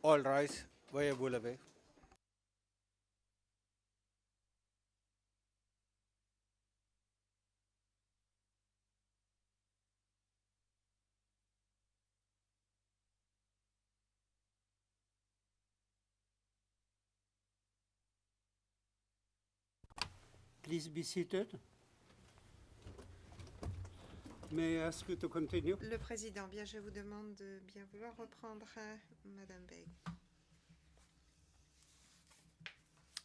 All rise. Veuillez vous lever. Please be seated. May I ask you to continue? Le président, bien, je vous demande de bien vouloir reprendre Madame Begg.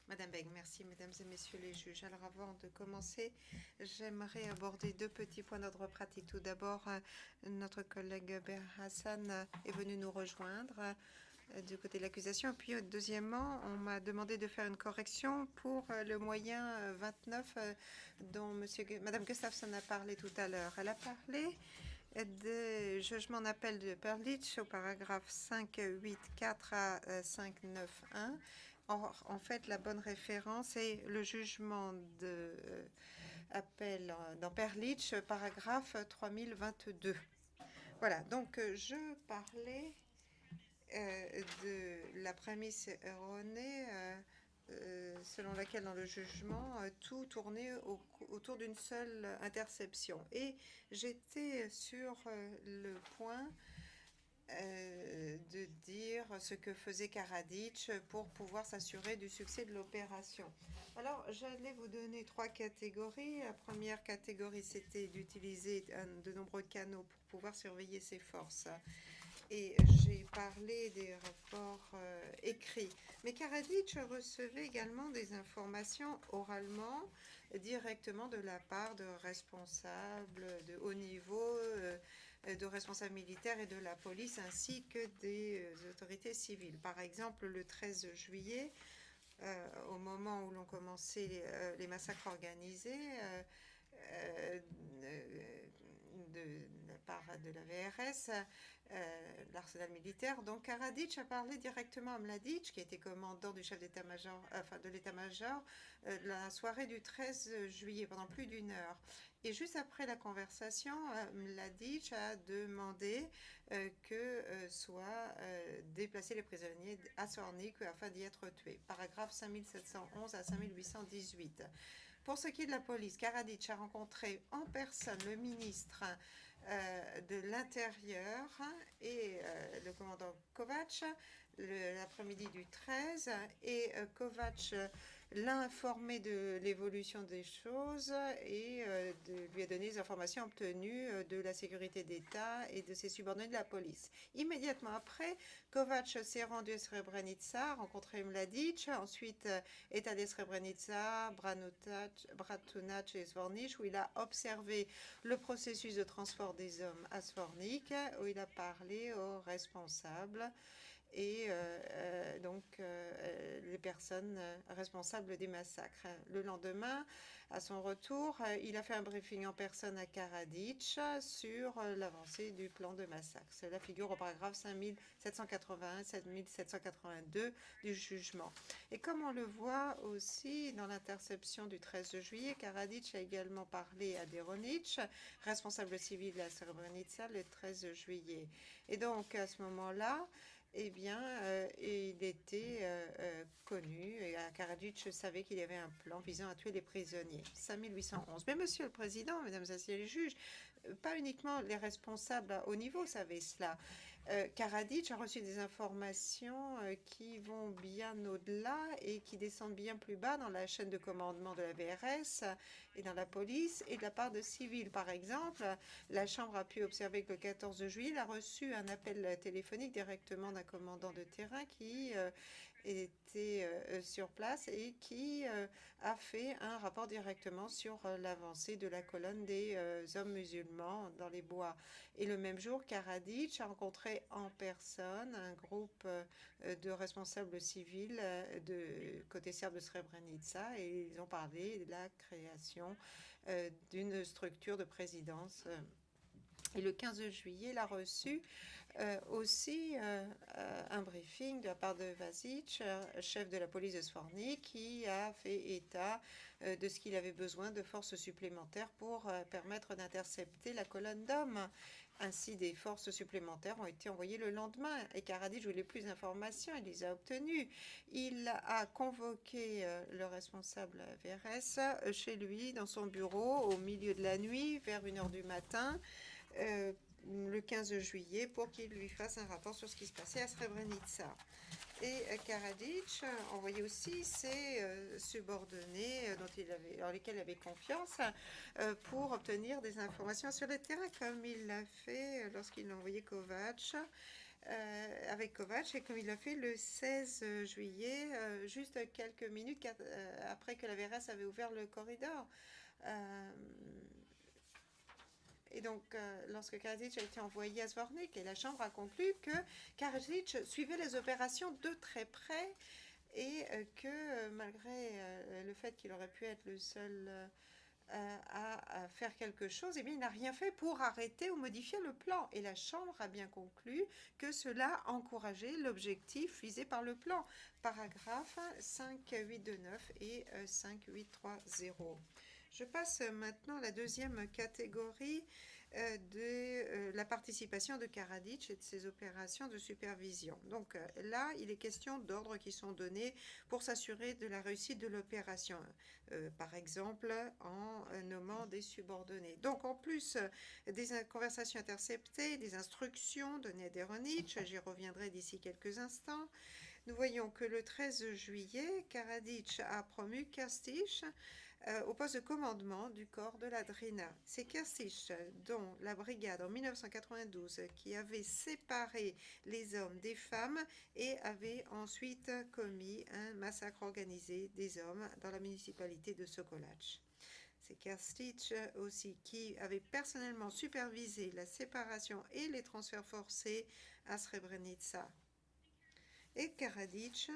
Madame Begg, merci, mesdames et messieurs les juges. Alors, avant de commencer, j'aimerais aborder deux petits points d'ordre pratique. Tout d'abord, notre collègue Ber Hassan est venu nous rejoindre du côté de l'accusation. Puis, deuxièmement, on m'a demandé de faire une correction pour le moyen 29 dont Madame Gustafsson a parlé tout à l'heure. Elle a parlé de jugement en appel de Perlich au paragraphe 584 à 591. Or, en fait, la bonne référence est le jugement de appel dans Perlich, paragraphe 3022. Voilà, donc je parlais de la prémisse erronée selon laquelle dans le jugement, tout tournait autour d'une seule interception. Et j'étais sur le point de dire ce que faisait Karadzic pour pouvoir s'assurer du succès de l'opération. Alors, j'allais vous donner trois catégories. La première catégorie, c'était d'utiliser de nombreux canaux pour pouvoir surveiller ses forces. Et j'ai parlé des rapports écrits. Mais Karadzic recevait également des informations oralement, directement de la part de responsables de haut niveau, de responsables militaires et de la police, ainsi que des autorités civiles. Par exemple, le 13 juillet, au moment où l'on commençait les massacres organisés, de la part de la VRS, l'arsenal militaire. Donc Karadzic a parlé directement à Mladic, qui était commandant du chef d'état-major, de l'état-major, la soirée du 13 juillet, pendant plus d'une heure. Et juste après la conversation, Mladic a demandé que soient déplacés les prisonniers à Zvornik afin d'y être tués. Paragraphe 5711 à 5818. Pour ce qui est de la police, Karadzic a rencontré en personne le ministre de l'Intérieur et le commandant Kovac l'après-midi du 13, et Kovac l'a informé de l'évolution des choses et lui a donné les informations obtenues de la sécurité d'État et de ses subordonnés de la police. Immédiatement après, Kovac s'est rendu à Srebrenica, rencontré Mladic, ensuite est allé à Srebrenica, Bratunac et Zvornik, où il a observé le processus de transport des hommes à Zvornik, où il a parlé aux responsables et les personnes responsables des massacres. Le lendemain, à son retour, il a fait un briefing en personne à Karadzic sur l'avancée du plan de massacre. Cela figure au paragraphe 5781-5782 du jugement. Et comme on le voit aussi dans l'interception du 13 juillet, Karadzic a également parlé à Deronic, responsable civil à Srebrenica, le 13 juillet. Et donc, à ce moment-là, eh bien, il était connu, et Karadzic savait qu'il y avait un plan visant à tuer les prisonniers. 5811. Mais monsieur le président, mesdames et messieurs les juges, pas uniquement les responsables à haut niveau savaient cela. Karadzic a reçu des informations qui vont bien au-delà et qui descendent bien plus bas dans la chaîne de commandement de la VRS et dans la police et de la part de civils. Par exemple, la Chambre a pu observer que le 14 juillet, il a reçu un appel téléphonique directement d'un commandant de terrain qui était sur place et qui a fait un rapport directement sur l'avancée de la colonne des hommes musulmans dans les bois. Et le même jour, Karadzic a rencontré en personne un groupe de responsables civils de côté serbe de Srebrenica, et ils ont parlé de la création d'une structure de présidence. Et le 15 juillet, il a reçu aussi un briefing de la part de Vasic, chef de la police de Zvornik, qui a fait état de ce qu'il avait besoin de forces supplémentaires pour permettre d'intercepter la colonne d'hommes. Ainsi, des forces supplémentaires ont été envoyées le lendemain et Karadzic voulait plus d'informations, il les a obtenues. Il a convoqué le responsable VRS chez lui, dans son bureau, au milieu de la nuit, vers 1 h du matin, le 15 juillet, pour qu'il lui fasse un rapport sur ce qui se passait à Srebrenica. Et Karadzic envoyait aussi ses subordonnés dans lesquels il avait confiance pour obtenir des informations sur le terrain, comme il l'a fait lorsqu'il a envoyé Kovac, avec Kovac, et comme il l'a fait le 16 juillet, juste quelques minutes après que la VRS avait ouvert le corridor. Et donc, lorsque Karadzic a été envoyé à Zvornik, et la Chambre a conclu que Karadzic suivait les opérations de très près et que malgré le fait qu'il aurait pu être le seul à faire quelque chose, eh bien, il n'a rien fait pour arrêter ou modifier le plan. Et la Chambre a bien conclu que cela encourageait l'objectif visé par le plan. Paragraphe 5829 et 5830. Je passe maintenant à la deuxième catégorie de la participation de Karadzic et de ses opérations de supervision. Donc là, il est question d'ordres qui sont donnés pour s'assurer de la réussite de l'opération, par exemple en nommant des subordonnés. Donc en plus des conversations interceptées, des instructions données à Deronic, j'y reviendrai d'ici quelques instants, nous voyons que le 13 juillet, Karadzic a promu Krstić au poste de commandement du corps de la Drina. C'est Krstić dont la brigade en 1992 qui avait séparé les hommes des femmes et avait ensuite commis un massacre organisé des hommes dans la municipalité de Sokolac. C'est Krstić aussi qui avait personnellement supervisé la séparation et les transferts forcés à Srebrenica. Et Karadzic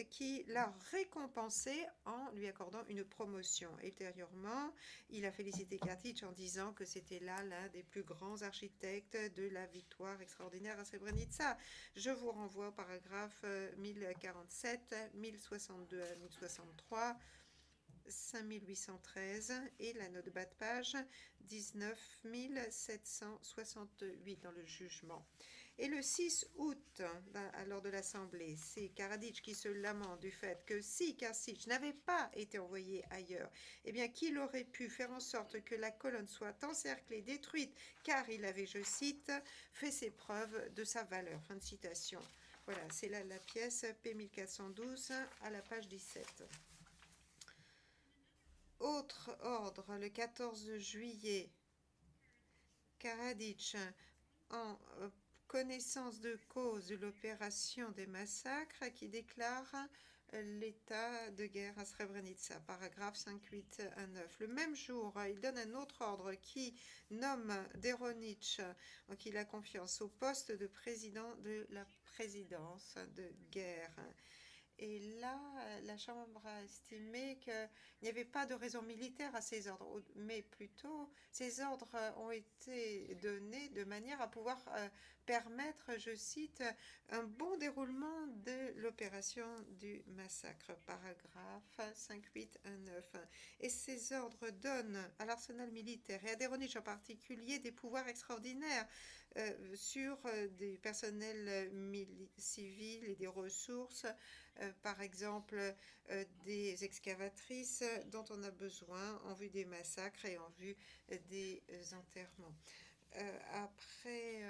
qui l'a récompensé en lui accordant une promotion. Ultérieurement, il a félicité Karadzic en disant que c'était là l'un des plus grands architectes de la victoire extraordinaire à Srebrenica. Je vous renvoie au paragraphe 1047, 1062 à 1063, 5813 et la note bas de page 19768 dans le jugement. Et le 6 août, lors de l'Assemblée, c'est Karadzic qui se lamente du fait que si Krstić n'avait pas été envoyé ailleurs, eh bien qu'il aurait pu faire en sorte que la colonne soit encerclée, détruite, car il avait, je cite, fait ses preuves de sa valeur. Fin de citation. Voilà, c'est là la pièce P1412 à la page 17. Autre ordre, le 14 juillet, Karadzic, en connaissance de cause de l'opération des massacres, qui déclare l'état de guerre à Srebrenica, paragraphe 5819. Le même jour, il donne un autre ordre qui nomme Deronic, en qui il a confiance, au poste de président de la présidence de guerre. Et là, la Chambre a estimé qu'il n'y avait pas de raison militaire à ces ordres, mais plutôt ces ordres ont été donnés de manière à pouvoir permettre, je cite, un bon déroulement de l'opération du massacre, paragraphe 5819. Et ces ordres donnent à l'arsenal militaire et à Deronic en particulier des pouvoirs extraordinaires sur des personnels civils et des ressources, par exemple des excavatrices dont on a besoin en vue des massacres et en vue des enterrements. Après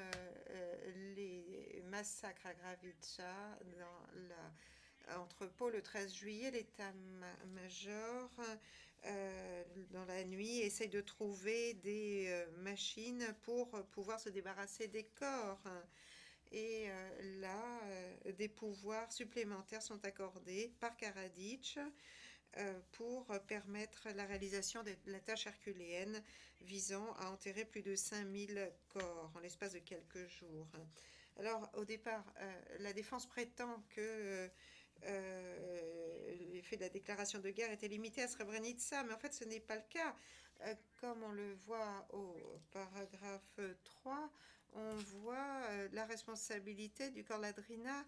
les massacres à Gravica, dans l'entrepôt le 13 juillet, l'état-major, dans la nuit, essaye de trouver des machines pour pouvoir se débarrasser des corps. Et là, des pouvoirs supplémentaires sont accordés par Karadzic pour permettre la réalisation de la tâche herculéenne visant à enterrer plus de 5000 corps en l'espace de quelques jours. Alors, au départ, la défense prétend que l'effet de la déclaration de guerre était limité à Srebrenica, mais en fait, ce n'est pas le cas. Comme on le voit au paragraphe 3, on voit la responsabilité du corps Ladrina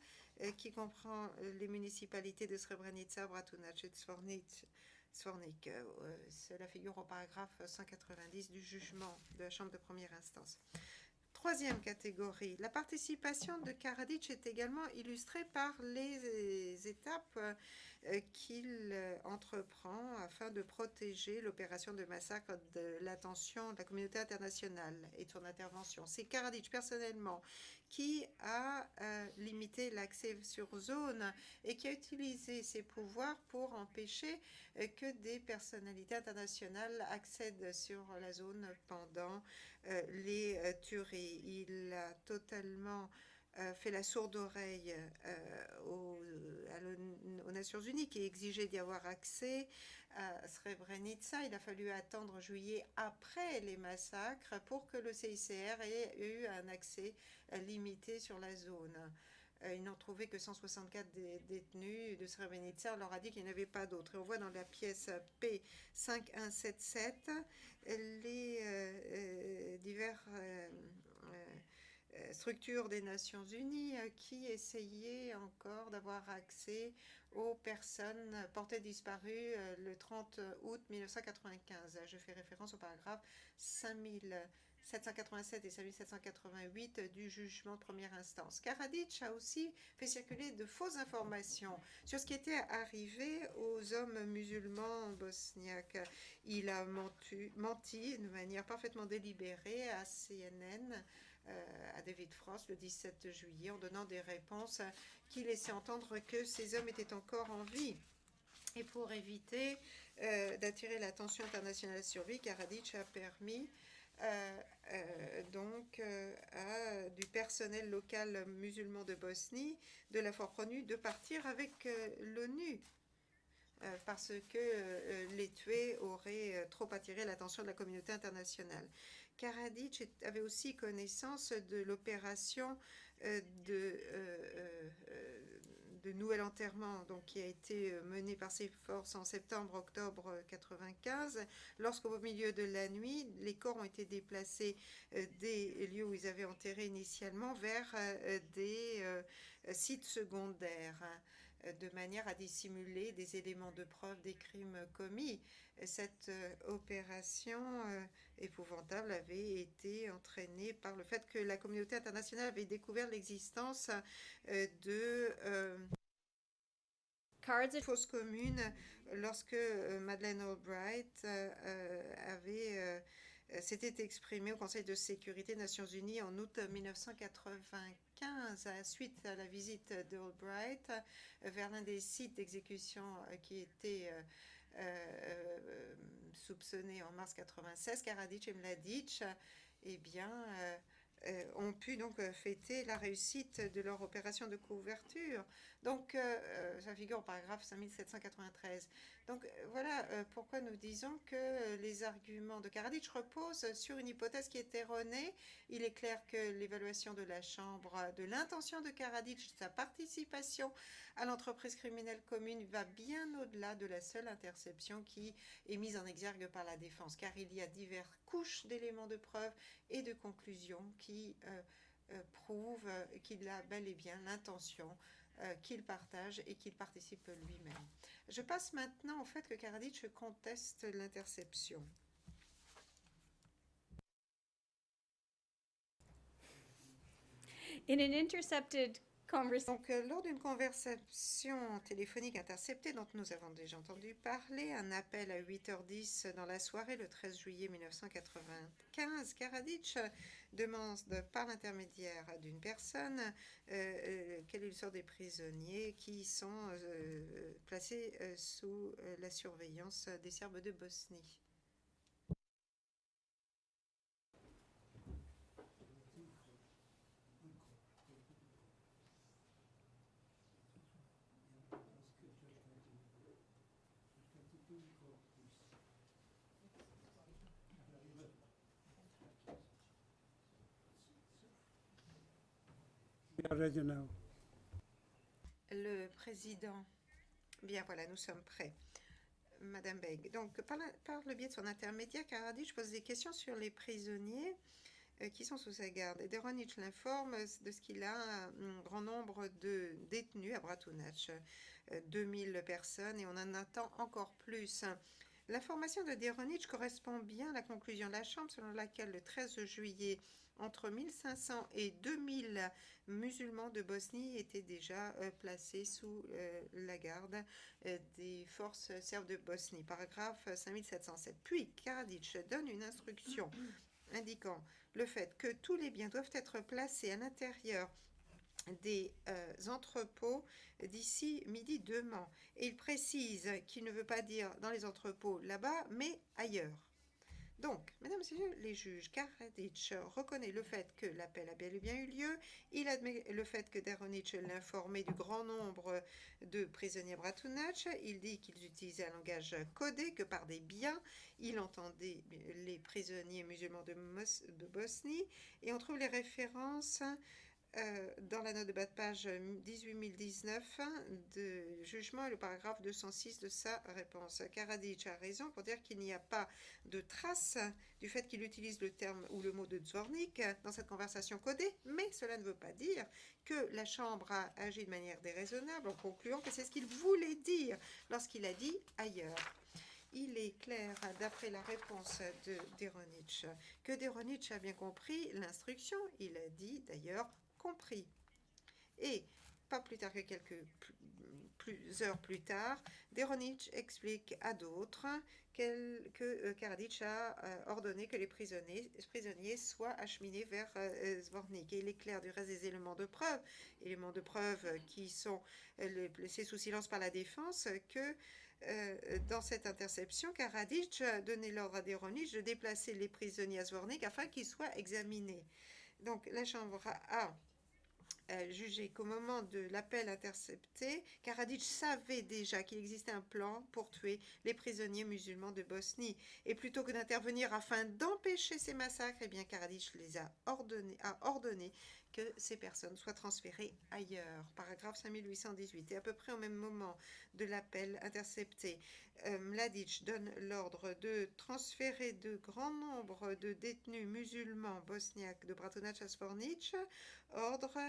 qui comprend les municipalités de Srebrenica, Bratunac et Zvornik. Cela figure au paragraphe 190 du jugement de la Chambre de première instance. Troisième catégorie, la participation de Karadzic est également illustrée par les étapes qu'il entreprend afin de protéger l'opération de massacre de l'attention de la communauté internationale et de son intervention. C'est Karadzic personnellement qui a limité l'accès sur zone et qui a utilisé ses pouvoirs pour empêcher que des personnalités internationales accèdent sur la zone pendant les tueries. Il a totalement fait la sourde oreille aux Nations Unies qui exigeaient d'y avoir accès à Srebrenica. Il a fallu attendre juillet après les massacres pour que le CICR ait eu un accès limité sur la zone. Ils n'ont trouvé que 164 détenus de Srebrenica. On leur a dit qu'il n'y en avait pas d'autres. Et on voit dans la pièce P5177 les divers structures des Nations Unies qui essayaient encore d'avoir accès aux personnes portées disparues le 30 août 1995. Je fais référence au paragraphe 5787 et 5788 du jugement de première instance. Karadzic a aussi fait circuler de fausses informations sur ce qui était arrivé aux hommes musulmans bosniaques. Il a menti de manière parfaitement délibérée à CNN, à David Frost, le 17 juillet, en donnant des réponses qui laissaient entendre que ces hommes étaient encore en vie. Et pour éviter d'attirer l'attention internationale sur lui, Karadzic a permis à du personnel local musulman de Bosnie de la foi connue de partir avec l'ONU parce que les tués auraient trop attiré l'attention de la communauté internationale. Karadzic avait aussi connaissance de l'opération de nouvel enterrement qui a été menée par ses forces en septembre-octobre 1995, lorsqu'au milieu de la nuit, les corps ont été déplacés des lieux où ils avaient enterré initialement vers des sites secondaires, de manière à dissimuler des éléments de preuve des crimes commis. Cette opération épouvantable avait été entraînée par le fait que la communauté internationale avait découvert l'existence de fausses communes lorsque Madeleine Albright s'était exprimée au Conseil de sécurité des Nations Unies en août 1995, suite à la visite d'Albright vers l'un des sites d'exécution qui était soupçonné en mars 1996. Karadzic et Mladic ont pu donc fêter la réussite de leur opération de couverture. Donc, ça figure au paragraphe 5793. Donc, voilà pourquoi nous disons que les arguments de Karadzic reposent sur une hypothèse qui est erronée. Il est clair que l'évaluation de la Chambre de l'intention de Karadzic, sa participation à l'entreprise criminelle commune va bien au-delà de la seule interception qui est mise en exergue par la défense, car il y a diverses couches d'éléments de preuve et de conclusions qui prouvent qu'il a bel et bien l'intention qu'il partage et qu'il participe lui-même. Je passe maintenant au fait que Karadzic conteste l'interception. In an intercepted conversation. Donc, lors d'une conversation téléphonique interceptée dont nous avons déjà entendu parler, un appel à 8h10 dans la soirée le 13 juillet 1995, Karadzic demande par l'intermédiaire d'une personne quel est le sort des prisonniers qui sont placés sous la surveillance des Serbes de Bosnie. Le président. Bien, voilà, nous sommes prêts. Madame Beg. Donc, par le biais de son intermédiaire, Karadzic pose des questions sur les prisonniers qui sont sous sa garde. Et Deronic l'informe de ce qu'il a un grand nombre de détenus à Bratunac, 2000 personnes, et on en attend encore plus. L'information de Deronich correspond bien à la conclusion de la Chambre selon laquelle le 13 juillet, entre 1500 et 2000 musulmans de Bosnie étaient déjà placés sous la garde des forces serbes de Bosnie. Paragraphe 5707. Puis Karadzic donne une instruction indiquant le fait que tous les biens doivent être placés à l'intérieur des entrepôts d'ici midi demain. Et il précise qu'il ne veut pas dire dans les entrepôts là-bas, mais ailleurs. Donc, mesdames et messieurs les juges, Karadzic reconnaît le fait que l'appel a bel et bien eu lieu. Il admet le fait que Deronich l'a informé du grand nombre de prisonniers Bratunac. Il dit qu'ils utilisaient un langage codé, que par des biens, il entendait les prisonniers musulmans de Bosnie. Et on trouve les références dans la note de bas de page 18019 de jugement et le paragraphe 206 de sa réponse. Karadzic a raison pour dire qu'il n'y a pas de trace du fait qu'il utilise le terme ou le mot de Dvornik dans cette conversation codée, mais cela ne veut pas dire que la Chambre a agi de manière déraisonnable en concluant que c'est ce qu'il voulait dire lorsqu'il a dit ailleurs. Il est clair, d'après la réponse de Deronich, que Deronich a bien compris l'instruction. Il a dit d'ailleurs compris. Et pas plus tard que plusieurs heures plus tard, Deronich explique à d'autres que Karadzic a ordonné que les prisonniers soient acheminés vers Zvornik. Et il est clair du reste des éléments de preuve qui sont laissés sous silence par la défense, que dans cette interception, Karadzic donnait l'ordre à Deronich de déplacer les prisonniers à Zvornik afin qu'ils soient examinés. Donc la Chambre a jugé qu'au moment de l'appel intercepté, Karadzic savait déjà qu'il existait un plan pour tuer les prisonniers musulmans de Bosnie. Et plutôt que d'intervenir afin d'empêcher ces massacres, eh bien Karadzic a ordonné que ces personnes soient transférées ailleurs. Paragraphe 5818. Et à peu près au même moment de l'appel intercepté, Mladic donne l'ordre de transférer de grands nombres de détenus musulmans bosniaques de Bratunac à Zvornik, ordre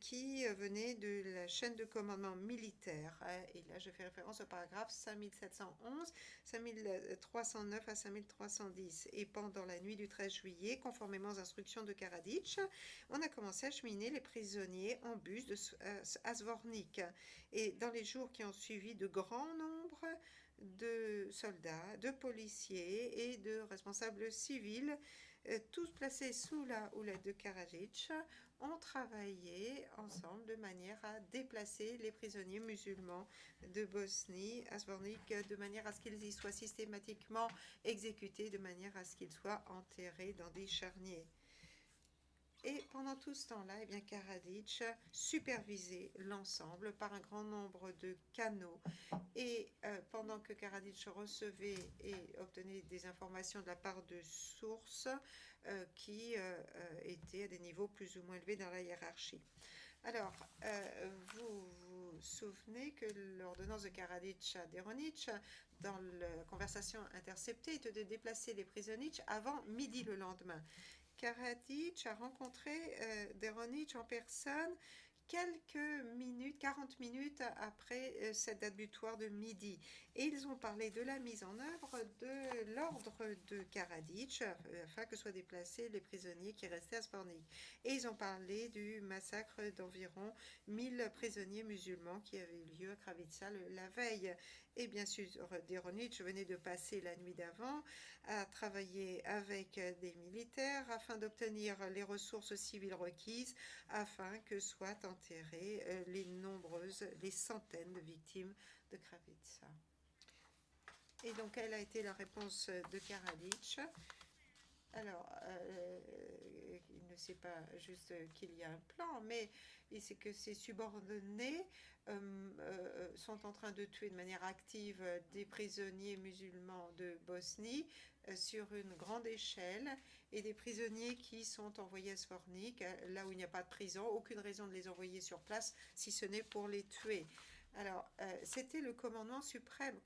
qui venait de la chaîne de commandement militaire. Et là, je fais référence au paragraphe 5711, 5309 à 5310. Et pendant la nuit du 13 juillet, conformément aux instructions de Karadzic, on a commencé à cheminer les prisonniers en bus à Zvornik. Et dans les jours qui ont suivi, de grands nombres de soldats, de policiers et de responsables civils, tous placés sous la houlette de Karadzic, ont travaillé ensemble de manière à déplacer les prisonniers musulmans de Bosnie à Zvornik, de manière à ce qu'ils y soient systématiquement exécutés, de manière à ce qu'ils soient enterrés dans des charniers. Et pendant tout ce temps-là, eh bien, Karadzic supervisait l'ensemble par un grand nombre de canaux. Et pendant que Karadzic recevait et obtenait des informations de la part de sources qui étaient à des niveaux plus ou moins élevés dans la hiérarchie. Alors, vous vous souvenez que l'ordonnance de Karadzic à Deronich, dans la conversation interceptée, était de déplacer les prisonniers avant midi le lendemain. Karadzic a rencontré Deronich en personne quelques minutes, 40 minutes après cette date butoir de midi. Et ils ont parlé de la mise en œuvre de l'ordre de Karadzic afin que soient déplacés les prisonniers qui restaient à Zvornik. Et ils ont parlé du massacre d'environ 1000 prisonniers musulmans qui avait eu lieu à Kravica la veille. Et bien sûr, Deronich venait de passer la nuit d'avant à travailler avec des militaires afin d'obtenir les ressources civiles requises afin que soient enterrées les centaines de victimes de Kravica. Et donc, quelle a été la réponse de Karadzic? Alors, il ne sait pas juste qu'il y a un plan, mais c'est que ses subordonnés sont en train de tuer de manière active des prisonniers musulmans de Bosnie sur une grande échelle, et des prisonniers qui sont envoyés à Zvornik, là où il n'y a pas de prison, aucune raison de les envoyer sur place, si ce n'est pour les tuer. Alors, c'était le commandant suprême.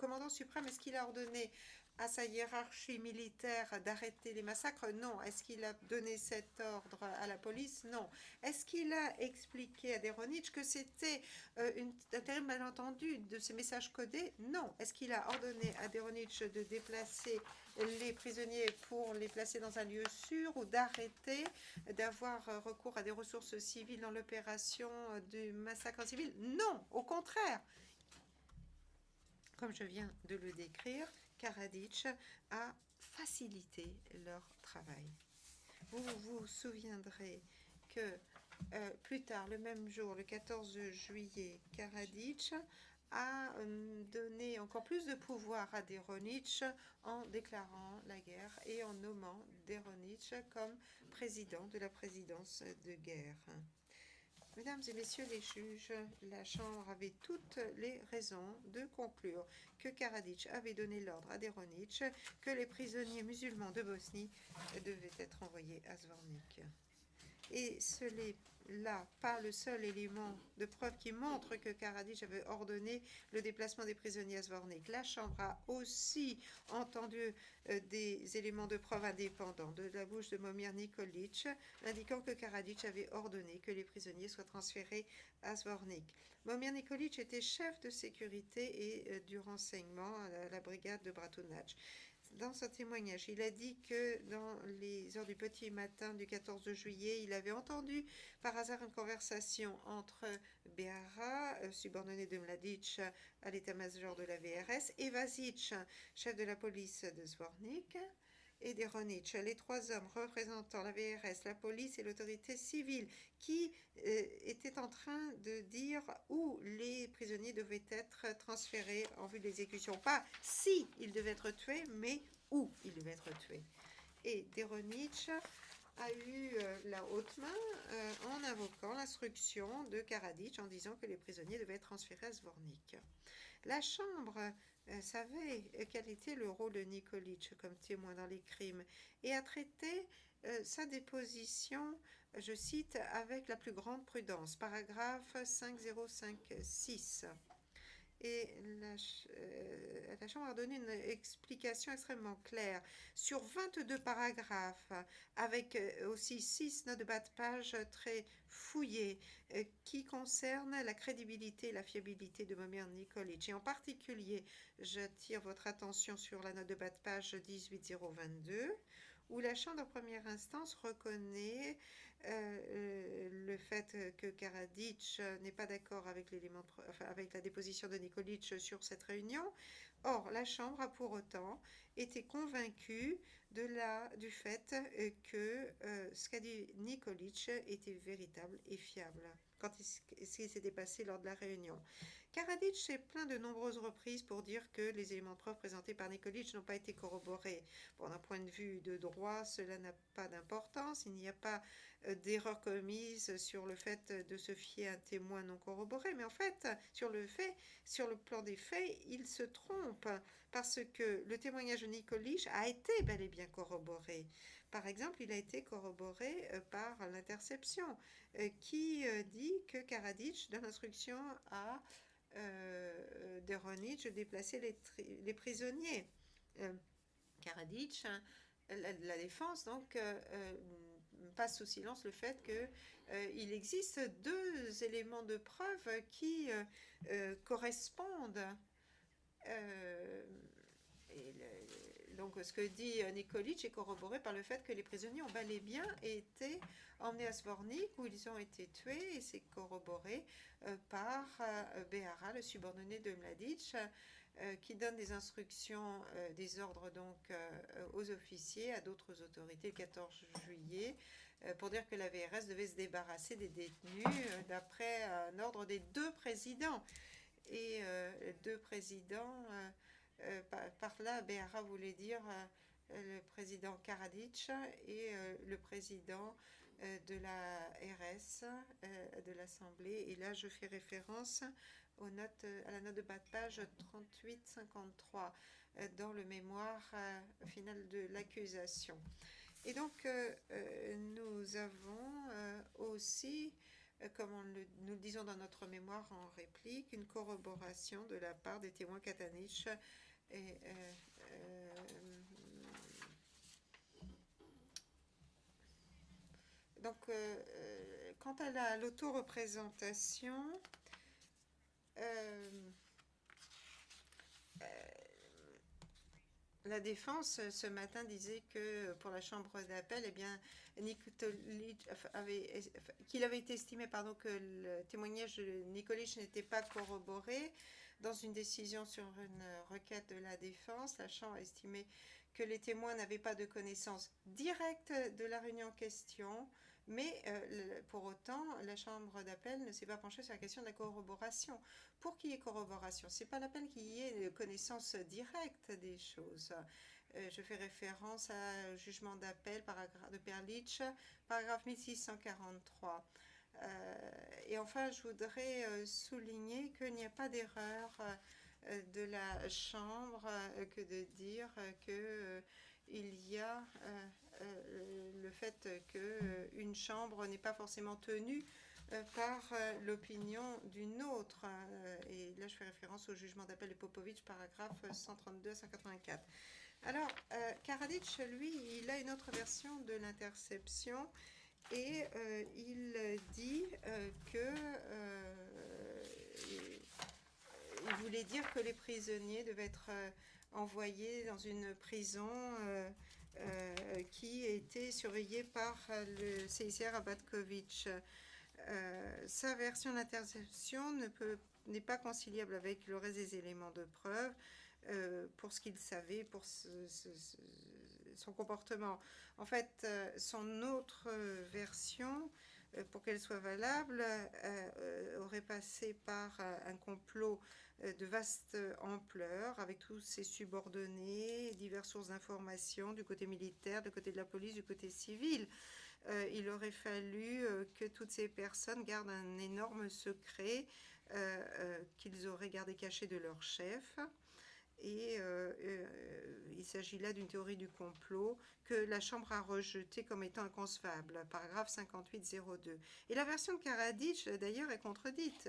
Est-ce qu'il a ordonné à sa hiérarchie militaire d'arrêter les massacres? Non. Est-ce qu'il a donné cet ordre à la police? Non. Est-ce qu'il a expliqué à Deronich que c'était un terrible malentendu de ces messages codés? Non. Est-ce qu'il a ordonné à Deronich de déplacer les prisonniers pour les placer dans un lieu sûr ou d'arrêter d'avoir recours à des ressources civiles dans l'opération du massacre civil? Non, au contraire. Comme je viens de le décrire, Karadzic a facilité leur travail. Vous vous souviendrez que plus tard, le même jour, le 14 juillet, Karadzic a donné encore plus de pouvoir à Deronich en déclarant la guerre et en nommant Deronich comme président de la présidence de guerre. Mesdames et messieurs les juges, la Chambre avait toutes les raisons de conclure que Karadzic avait donné l'ordre à Deronich que les prisonniers musulmans de Bosnie devaient être envoyés à Zvornik. Et ce n'est là pas le seul élément de preuve qui montre que Karadzic avait ordonné le déplacement des prisonniers à Zvornik. La Chambre a aussi entendu des éléments de preuve indépendants de la bouche de Momir Nikolic, indiquant que Karadzic avait ordonné que les prisonniers soient transférés à Zvornik. Momir Nikolic était chef de sécurité et du renseignement à la brigade de Bratunac. Dans son témoignage, il a dit que dans les heures du petit matin du 14 juillet, il avait entendu par hasard une conversation entre Behara, subordonné de Mladic à l'état-major de la VRS, et Vasic, chef de la police de Zvornik, et Deronich, les trois hommes représentant la VRS, la police et l'autorité civile, qui étaient en train de dire où les prisonniers devaient être transférés en vue de l'exécution. Pas si ils devaient être tués, mais où ils devaient être tués. Et Deronich a eu la haute main en invoquant l'instruction de Karadzic en disant que les prisonniers devaient être transférés à Zvornik. La Chambre savait quel était le rôle de Nikolic comme témoin dans les crimes et a traité sa déposition, je cite, avec la plus grande prudence. Paragraphe 5056. Et la Chambre a donné une explication extrêmement claire sur 22 paragraphes, avec aussi 6 notes de bas de page très fouillées, qui concernent la crédibilité et la fiabilité de Momir Nikolic. Et en particulier, j'attire votre attention sur la note de bas de page 18022, où la Chambre de première instance reconnaît le fait que Karadzic n'est pas d'accord avec, avec la déposition de Nikolic sur cette réunion. Or, la Chambre a pour autant été convaincue du fait que ce qu'a dit Nikolic était véritable et fiable quand ce qui s'était passé lors de la réunion. Karadzic s'est plaint de nombreuses reprises pour dire que les éléments de preuve présentés par Nikolic n'ont pas été corroborés. Bon, d'un point de vue de droit, cela n'a pas d'importance. Il n'y a pas d'erreur commise sur le fait de se fier à un témoin non corroboré. Mais en fait, sur le plan des faits, il se trompe parce que le témoignage de Nikolic a été bel et bien corroboré. Par exemple, il a été corroboré par l'interception qui dit que Karadzic donne l'instruction à Deronich de déplacer les prisonniers. Karadzic, la défense, donc, passe sous silence le fait qu'il existe deux éléments de preuve qui correspondent. Donc, ce que dit Nikolic est corroboré par le fait que les prisonniers ont bel et bien été emmenés à Zvornik où ils ont été tués, et c'est corroboré par Behara, le subordonné de Mladic, qui donne des instructions, des ordres donc aux officiers, à d'autres autorités le 14 juillet, pour dire que la VRS devait se débarrasser des détenus d'après un ordre des deux présidents. Et deux présidents, par là, Behara voulait dire le président Karadzic et le président de la RS, de l'Assemblée. Et là, je fais référence à la note de bas de page 38-53 dans le mémoire final de l'accusation. Et donc, nous avons aussi, comme nous le disons dans notre mémoire en réplique, une corroboration de la part des témoins Katanich Et, donc, quant à l'autoreprésentation, la défense ce matin disait que pour la chambre d'appel, eh bien, qu'il avait été estimé que le témoignage de Nikolic n'était pas corroboré. Dans une décision sur une requête de la défense, la chambre a estimé que les témoins n'avaient pas de connaissance directe de la réunion en question, mais pour autant, la chambre d'appel ne s'est pas penchée sur la question de la corroboration. Pour qu'il y ait corroboration, ce n'est pas la peine qu'il y ait connaissance directe des choses. Je fais référence au jugement d'appel de Perlich, paragraphe 1643. Et enfin, je voudrais souligner qu'il n'y a pas d'erreur de la Chambre que de dire qu'il y a le fait qu'une Chambre n'est pas forcément tenue par l'opinion d'une autre. Et là, je fais référence au jugement d'appel de Popovic, paragraphe 132 à 184. Alors, Karadzic, lui, il a une autre version de l'interception et il dit que il voulait dire que les prisonniers devaient être envoyés dans une prison qui était surveillée par le CICR à Batkovitch. Sa version d'interception n'est pas conciliable avec le reste des éléments de preuve pour ce qu'il savait, pour son comportement. En fait, son autre version, pour qu'elle soit valable, aurait passé par un complot de vaste ampleur, avec tous ses subordonnés, diverses sources d'informations du côté militaire, du côté de la police, du côté civil. Il aurait fallu que toutes ces personnes gardent un énorme secret qu'ils auraient gardé caché de leur chef. Et il s'agit là d'une théorie du complot que la Chambre a rejetée comme étant inconcevable, paragraphe 5802. Et la version de Karadzic, d'ailleurs, est contredite.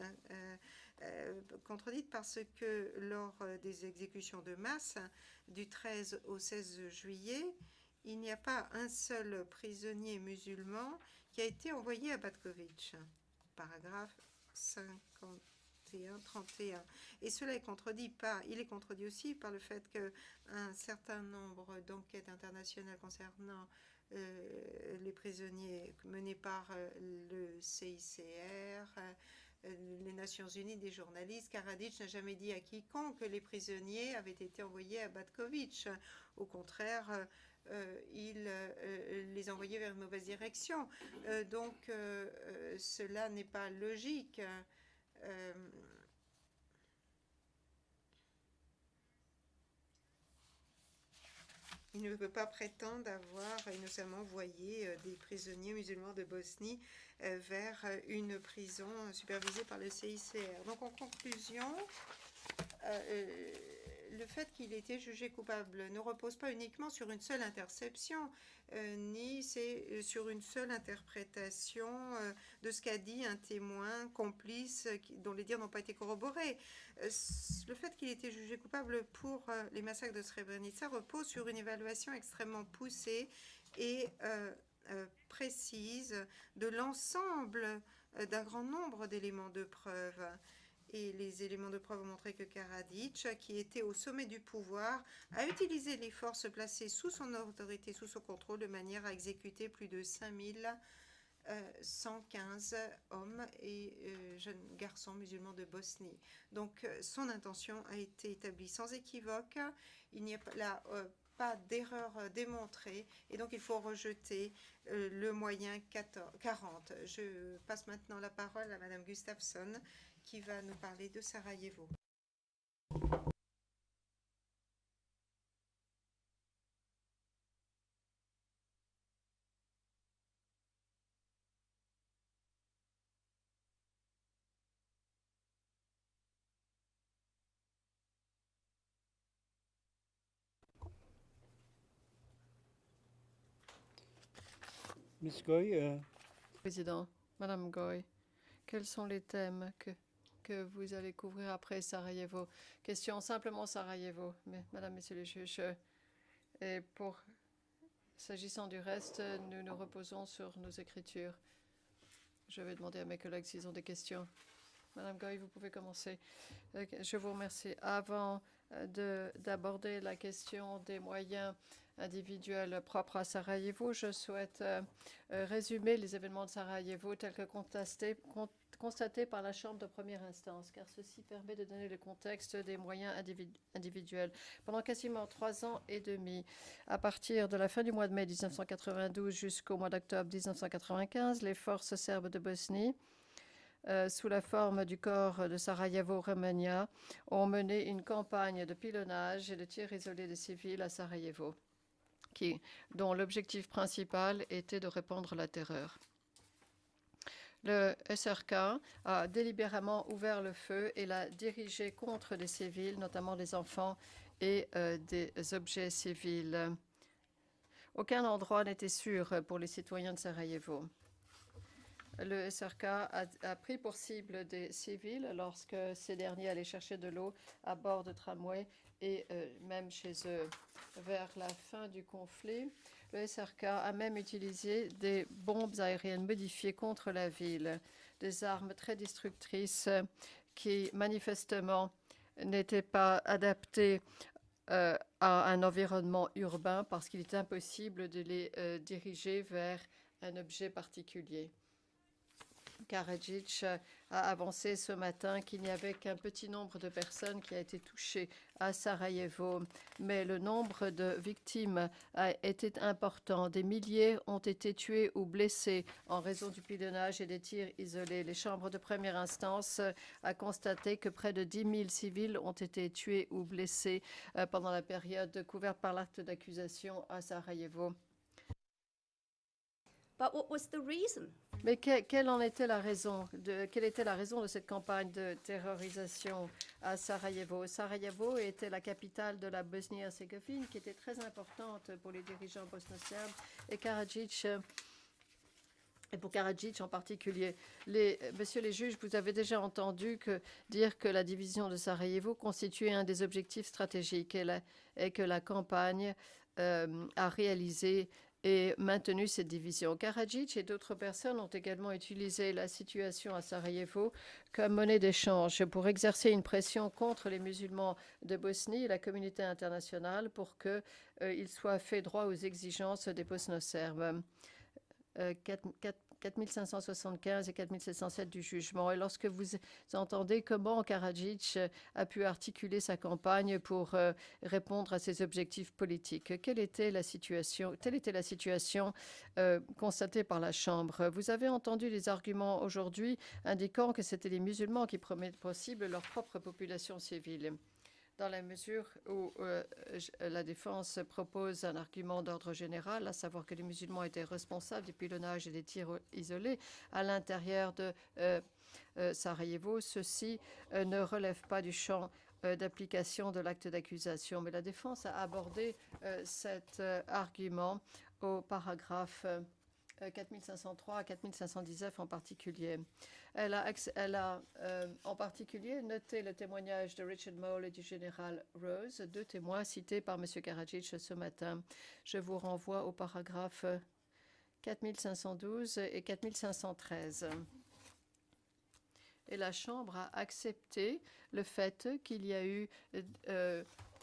Contredite parce que lors des exécutions de masse du 13 au 16 juillet, il n'y a pas un seul prisonnier musulman qui a été envoyé à Batkovitch. Paragraphe 51-31. Et cela est contredit il est contredit aussi par le fait qu'un certain nombre d'enquêtes internationales concernant les prisonniers menées par le CICR, les Nations Unies, des journalistes, Karadzic n'a jamais dit à quiconque que les prisonniers avaient été envoyés à Batkovitch. Au contraire, il les envoyait vers une mauvaise direction. Donc, cela n'est pas logique. Il ne peut pas prétendre avoir innocemment envoyé des prisonniers musulmans de Bosnie vers une prison supervisée par le CICR. Donc, en conclusion, le fait qu'il ait été jugé coupable ne repose pas uniquement sur une seule interception, ni sur une seule interprétation de ce qu'a dit un témoin complice dont les dires n'ont pas été corroborés. Le fait qu'il ait été jugé coupable pour les massacres de Srebrenica repose sur une évaluation extrêmement poussée et précise de l'ensemble d'un grand nombre d'éléments de preuve. Et les éléments de preuve ont montré que Karadzic, qui était au sommet du pouvoir, a utilisé les forces placées sous son autorité, sous son contrôle, de manière à exécuter plus de 5115 hommes et jeunes garçons musulmans de Bosnie. Donc son intention a été établie sans équivoque. Il n'y a pas d'erreur démontrée et donc il faut rejeter le moyen 40. Je passe maintenant la parole à Madame Gustafsson qui va nous parler de Sarajevo. Ms. Goy, Président, Madame Goy, quels sont les thèmes que vous allez couvrir après Sarajevo. Question simplement Sarajevo, mais Madame, Messieurs les juges. Et s'agissant du reste, nous nous reposons sur nos écritures. Je vais demander à mes collègues s'ils ont des questions. Madame Goy, vous pouvez commencer. Je vous remercie. Avant d'aborder la question des moyens individuels propres à Sarajevo, je souhaite résumer les événements de Sarajevo tels que constatés par la Chambre de première instance, car ceci permet de donner le contexte des moyens individuels. Pendant quasiment 3 ans et demi, à partir de la fin du mois de mai 1992 jusqu'au mois d'octobre 1995, les forces serbes de Bosnie, sous la forme du corps de Sarajevo-Romania, ont mené une campagne de pilonnage et de tir isolé de civils à Sarajevo, dont l'objectif principal était de répandre la terreur. Le SRK a délibérément ouvert le feu et l'a dirigé contre des civils, notamment des enfants et des objets civils. Aucun endroit n'était sûr pour les citoyens de Sarajevo. Le SRK a pris pour cible des civils lorsque ces derniers allaient chercher de l'eau à bord de tramways et même chez eux. Vers la fin du conflit, le SRK a même utilisé des bombes aériennes modifiées contre la ville, des armes très destructrices qui manifestement n'étaient pas adaptées à un environnement urbain parce qu'il est impossible de les diriger vers un objet particulier. Karadzic a avancé ce matin qu'il n'y avait qu'un petit nombre de personnes qui a été touchées à Sarajevo, mais le nombre de victimes a été important. Des milliers ont été tués ou blessés en raison du pilonnage et des tirs isolés. Les chambres de première instance a constaté que près de 10 000 civils ont été tués ou blessés pendant la période couverte par l'acte d'accusation à Sarajevo. But what was the reason? Mais quelle était la raison de cette campagne de terrorisation à Sarajevo? Sarajevo était la capitale de la Bosnie-Herzégovine, qui était très importante pour les dirigeants bosno-serbes et pour Karadzic en particulier. Messieurs les juges, vous avez déjà entendu dire que la division de Sarajevo constituait un des objectifs stratégiques et que la campagne a réalisé et maintenu cette division. Karadzic et d'autres personnes ont également utilisé la situation à Sarajevo comme monnaie d'échange pour exercer une pression contre les musulmans de Bosnie et la communauté internationale pour qu'ils soient fait droit aux exigences des bosno-serbes. 4575 et 4707 du jugement. Et lorsque vous entendez comment Karadzic a pu articuler sa campagne pour répondre à ses objectifs politiques, quelle était la situation constatée par la Chambre? Vous avez entendu les arguments aujourd'hui indiquant que c'était les musulmans qui prenaient possible leur propre population civile. Dans la mesure où la défense propose un argument d'ordre général, à savoir que les musulmans étaient responsables des pilonnages et des tirs isolés à l'intérieur de Sarajevo, ceci ne relève pas du champ d'application de l'acte d'accusation. Mais la défense a abordé cet argument au paragraphe 4503 à 4519 en particulier. Elle a en particulier noté le témoignage de Richard Mole et du général Rose, 2 témoins cités par M. Karadzic ce matin. Je vous renvoie au paragraphe 4512 et 4513. Et la Chambre a accepté le fait qu'il y a eu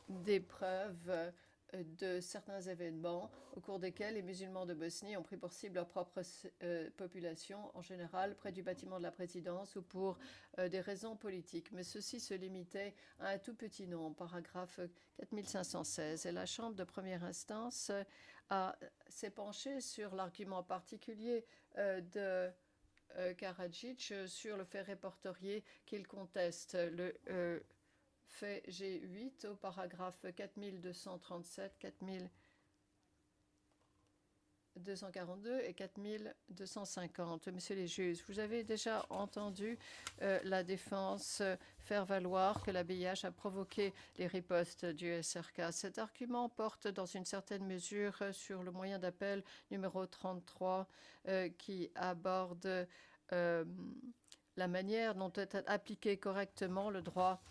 des preuves de certains événements au cours desquels les musulmans de Bosnie ont pris pour cible leur propre population, en général près du bâtiment de la présidence ou pour des raisons politiques. Mais ceci se limitait à un tout petit nombre, paragraphe 4516. Et la Chambre de première instance s'est penchée sur l'argument particulier de Karadzic sur le fait répertorié qu'il conteste. Le fait G8 au paragraphe 4237, 4242 et 4250. Messieurs les juges, vous avez déjà entendu la défense faire valoir que la BIH a provoqué les ripostes du SRK. Cet argument porte dans une certaine mesure sur le moyen d'appel numéro 33 qui aborde la manière dont est appliqué correctement le droit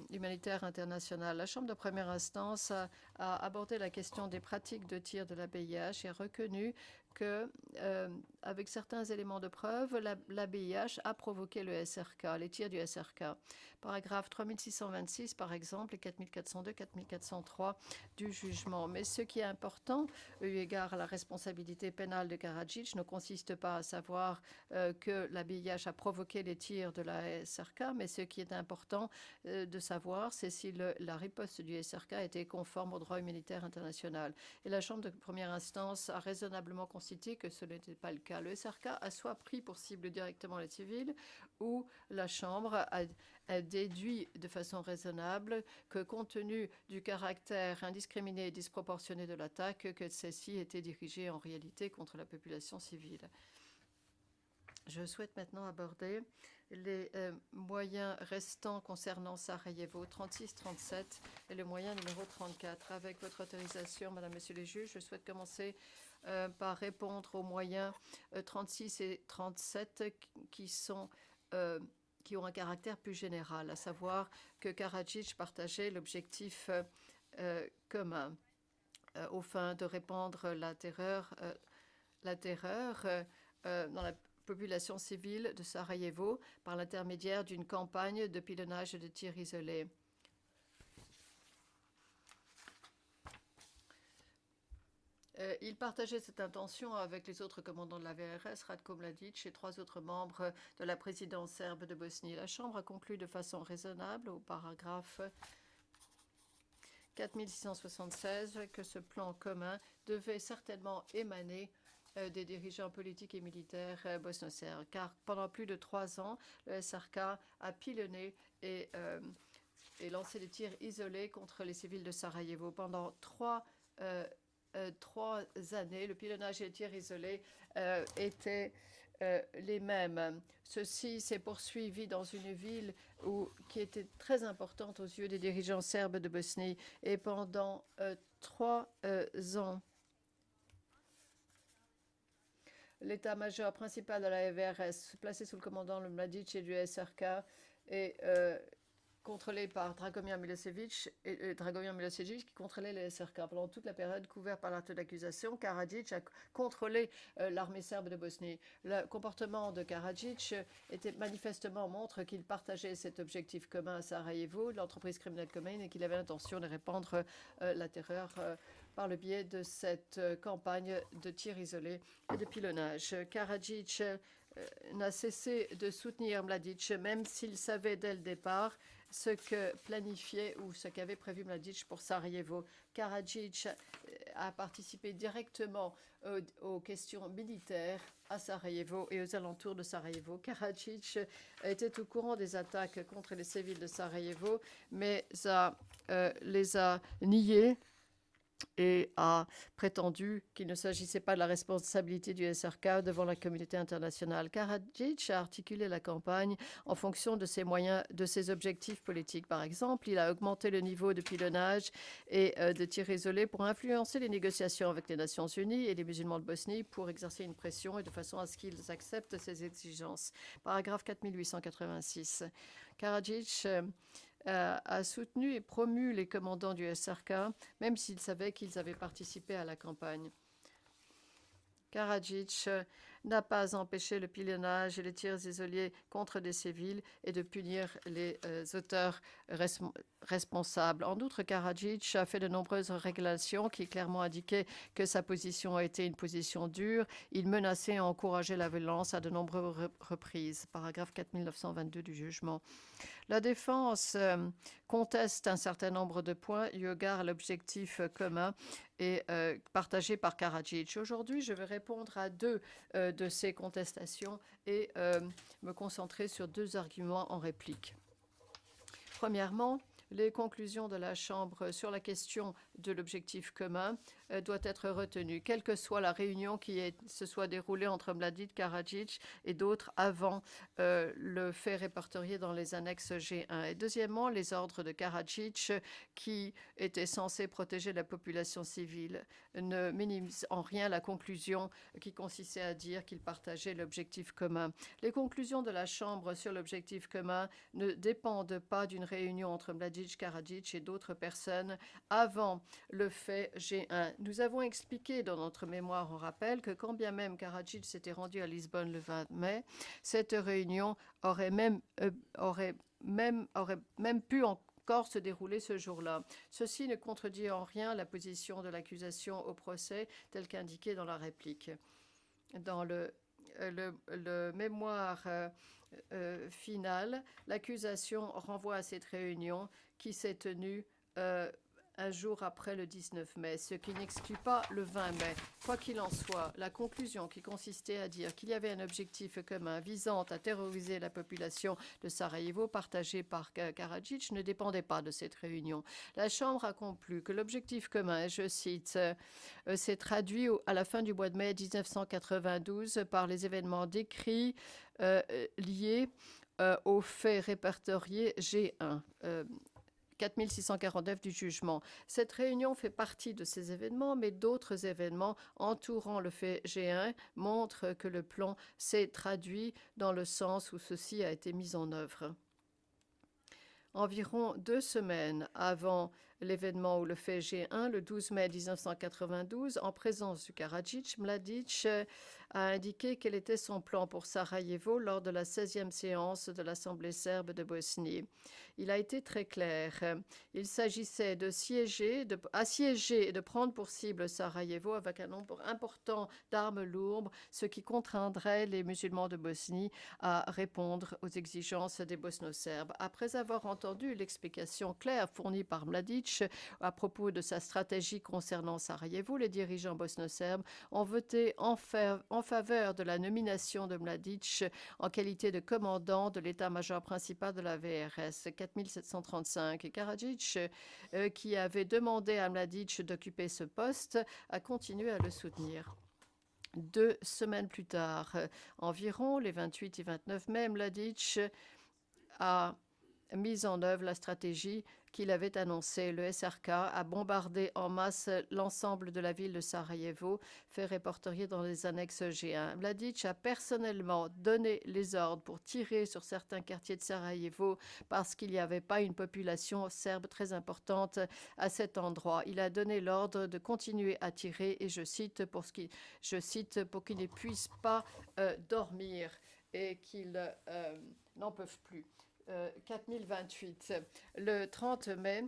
humanitaire international. La Chambre de première instance a abordé la question des pratiques de tir de l'ABIH et a reconnu que, avec certains éléments de preuve, l'ABIH a provoqué le SRK, les tirs du SRK. Paragraphe 3626, par exemple, et 4402, 4403 du jugement. Mais ce qui est important, eu égard à la responsabilité pénale de Karadzic, ne consiste pas à savoir que l'ABIH a provoqué les tirs de la SRK, mais ce qui est important de savoir, c'est si la riposte du SRK était conforme au droit humanitaire international. Et la Chambre de première instance a raisonnablement constaté que ce n'était pas le cas. Le SRK a soit pris pour cible directement les civils, ou la Chambre a déduit de façon raisonnable que, compte tenu du caractère indiscriminé et disproportionné de l'attaque, que celle-ci était dirigée en réalité contre la population civile. Je souhaite maintenant aborder les moyens restants concernant Sarajevo, 36-37 et le moyen numéro 34. Avec votre autorisation, Madame, Monsieur les juges, je souhaite commencer par répondre aux moyens 36 et 37 qui ont un caractère plus général, à savoir que Karadzic partageait l'objectif commun aux fins de répandre la terreur dans la population civile de Sarajevo par l'intermédiaire d'une campagne de pilonnage et de tirs isolés. Il partageait cette intention avec les autres commandants de la VRS, Ratko Mladic, et 3 autres membres de la présidence serbe de Bosnie. La Chambre a conclu de façon raisonnable au paragraphe 4676 que ce plan commun devait certainement émaner des dirigeants politiques et militaires bosno-serbes, car pendant plus de 3 ans, le SRK a pilonné et lancé des tirs isolés contre les civils de Sarajevo. Pendant 3 années, le pilonnage et les tirs isolés étaient les mêmes. Ceci s'est poursuivi dans une ville qui était très importante aux yeux des dirigeants serbes de Bosnie, et pendant 3 ans, l'état-major principal de la VRS, placé sous le commandant le Mladic et du SRK, est contrôlé par Dragomir Milosevic, qui contrôlait le SRK. Pendant toute la période couverte par l'acte d'accusation, Karadzic a contrôlé l'armée serbe de Bosnie. Le comportement de Karadzic montre qu'il partageait cet objectif commun à Sarajevo, l'entreprise criminelle commune, et qu'il avait l'intention de répandre la terreur par le biais de cette campagne de tirs isolés et de pilonnage. Karadzic n'a cessé de soutenir Mladic, même s'il savait dès le départ ce que planifiait ou ce qu'avait prévu Mladic pour Sarajevo. Karadzic a participé directement aux questions militaires à Sarajevo et aux alentours de Sarajevo. Karadzic était au courant des attaques contre les civils de Sarajevo, mais les a niées et a prétendu qu'il ne s'agissait pas de la responsabilité du SRK devant la communauté internationale. Karadzic a articulé la campagne en fonction de ses moyens, de ses objectifs politiques. Par exemple, il a augmenté le niveau de pilonnage et de tirs isolés pour influencer les négociations avec les Nations Unies et les musulmans de Bosnie pour exercer une pression et de façon à ce qu'ils acceptent ces exigences. Paragraphe 4886. Karadzic a soutenu et promu les commandants du SRK, même s'il savait qu'ils avaient participé à la campagne. Karadzic n'a pas empêché le pilonnage et les tirs isolés contre des civils et de punir les auteurs responsables. En outre, Karadzic a fait de nombreuses régulations qui clairement indiquaient que sa position a été une position dure. Il menaçait et encourageait la violence à de nombreuses reprises. Paragraphe 4922 du jugement. La défense conteste un certain nombre de points eu égard à l'objectif commun et partagé par Karadzic. Aujourd'hui, je vais répondre à 2 de ces contestations et me concentrer sur 2 arguments en réplique. Premièrement, Les conclusions de la Chambre sur la question de l'objectif commun doivent être retenues, quelle que soit la réunion qui se soit déroulée entre Mladic, Karadzic et d'autres avant le fait répertorié dans les annexes G1. Et deuxièmement, les ordres de Karadzic qui étaient censés protéger la population civile ne minimisent en rien la conclusion qui consistait à dire qu'ils partageaient l'objectif commun. Les conclusions de la Chambre sur l'objectif commun ne dépendent pas d'une réunion entre Mladic, Karadzic et d'autres personnes avant le fait G1. Nous avons expliqué dans notre mémoire, on rappelle, que quand bien même Karadzic s'était rendu à Lisbonne le 20 mai, cette réunion aurait même pu encore se dérouler ce jour-là. Ceci ne contredit en rien la position de l'accusation au procès, telle qu'indiquée dans la réplique. Dans le mémoire final, l'accusation renvoie à cette réunion qui s'est tenue un jour après le 19 mai, ce qui n'exclut pas le 20 mai. Quoi qu'il en soit, la conclusion qui consistait à dire qu'il y avait un objectif commun visant à terroriser la population de Sarajevo, partagée par Karadzic, ne dépendait pas de cette réunion. La Chambre a conclu que l'objectif commun, et je cite, s'est traduit à la fin du mois de mai 1992 par les événements décrits liés aux faits répertoriés G1. 4649 du jugement. Cette réunion fait partie de ces événements, mais d'autres événements entourant le fait G1 montrent que le plan s'est traduit dans le sens où ceci a été mis en œuvre. Environ 2 semaines avant l'événement où le fait G1, le 12 mai 1992, en présence du Karadzic, Mladic a indiqué quel était son plan pour Sarajevo lors de la 16e séance de l'Assemblée serbe de Bosnie. Il a été très clair. Il s'agissait d'assiéger et de prendre pour cible Sarajevo avec un nombre important d'armes lourdes, ce qui contraindrait les musulmans de Bosnie à répondre aux exigences des bosno-serbes. Après avoir entendu l'explication claire fournie par Mladic à propos de sa stratégie concernant Sarajevo, les dirigeants bosno-serbes ont voté en faveur de la nomination de Mladic en qualité de commandant de l'état-major principal de la VRS 4735. Et Karadzic, qui avait demandé à Mladic d'occuper ce poste, a continué à le soutenir. 2 semaines plus tard, environ les 28 et 29 mai, Mladic a mis en œuvre la stratégie qu'il avait annoncée. Le SRK a bombardé en masse l'ensemble de la ville de Sarajevo, fait répertorier dans les annexes G1. Mladic a personnellement donné les ordres pour tirer sur certains quartiers de Sarajevo parce qu'il n'y avait pas une population serbe très importante à cet endroit. Il a donné l'ordre de continuer à tirer, et je cite, pour qu'ils ne puissent pas dormir et qu'ils n'en peuvent plus. 4028. Le 30 mai,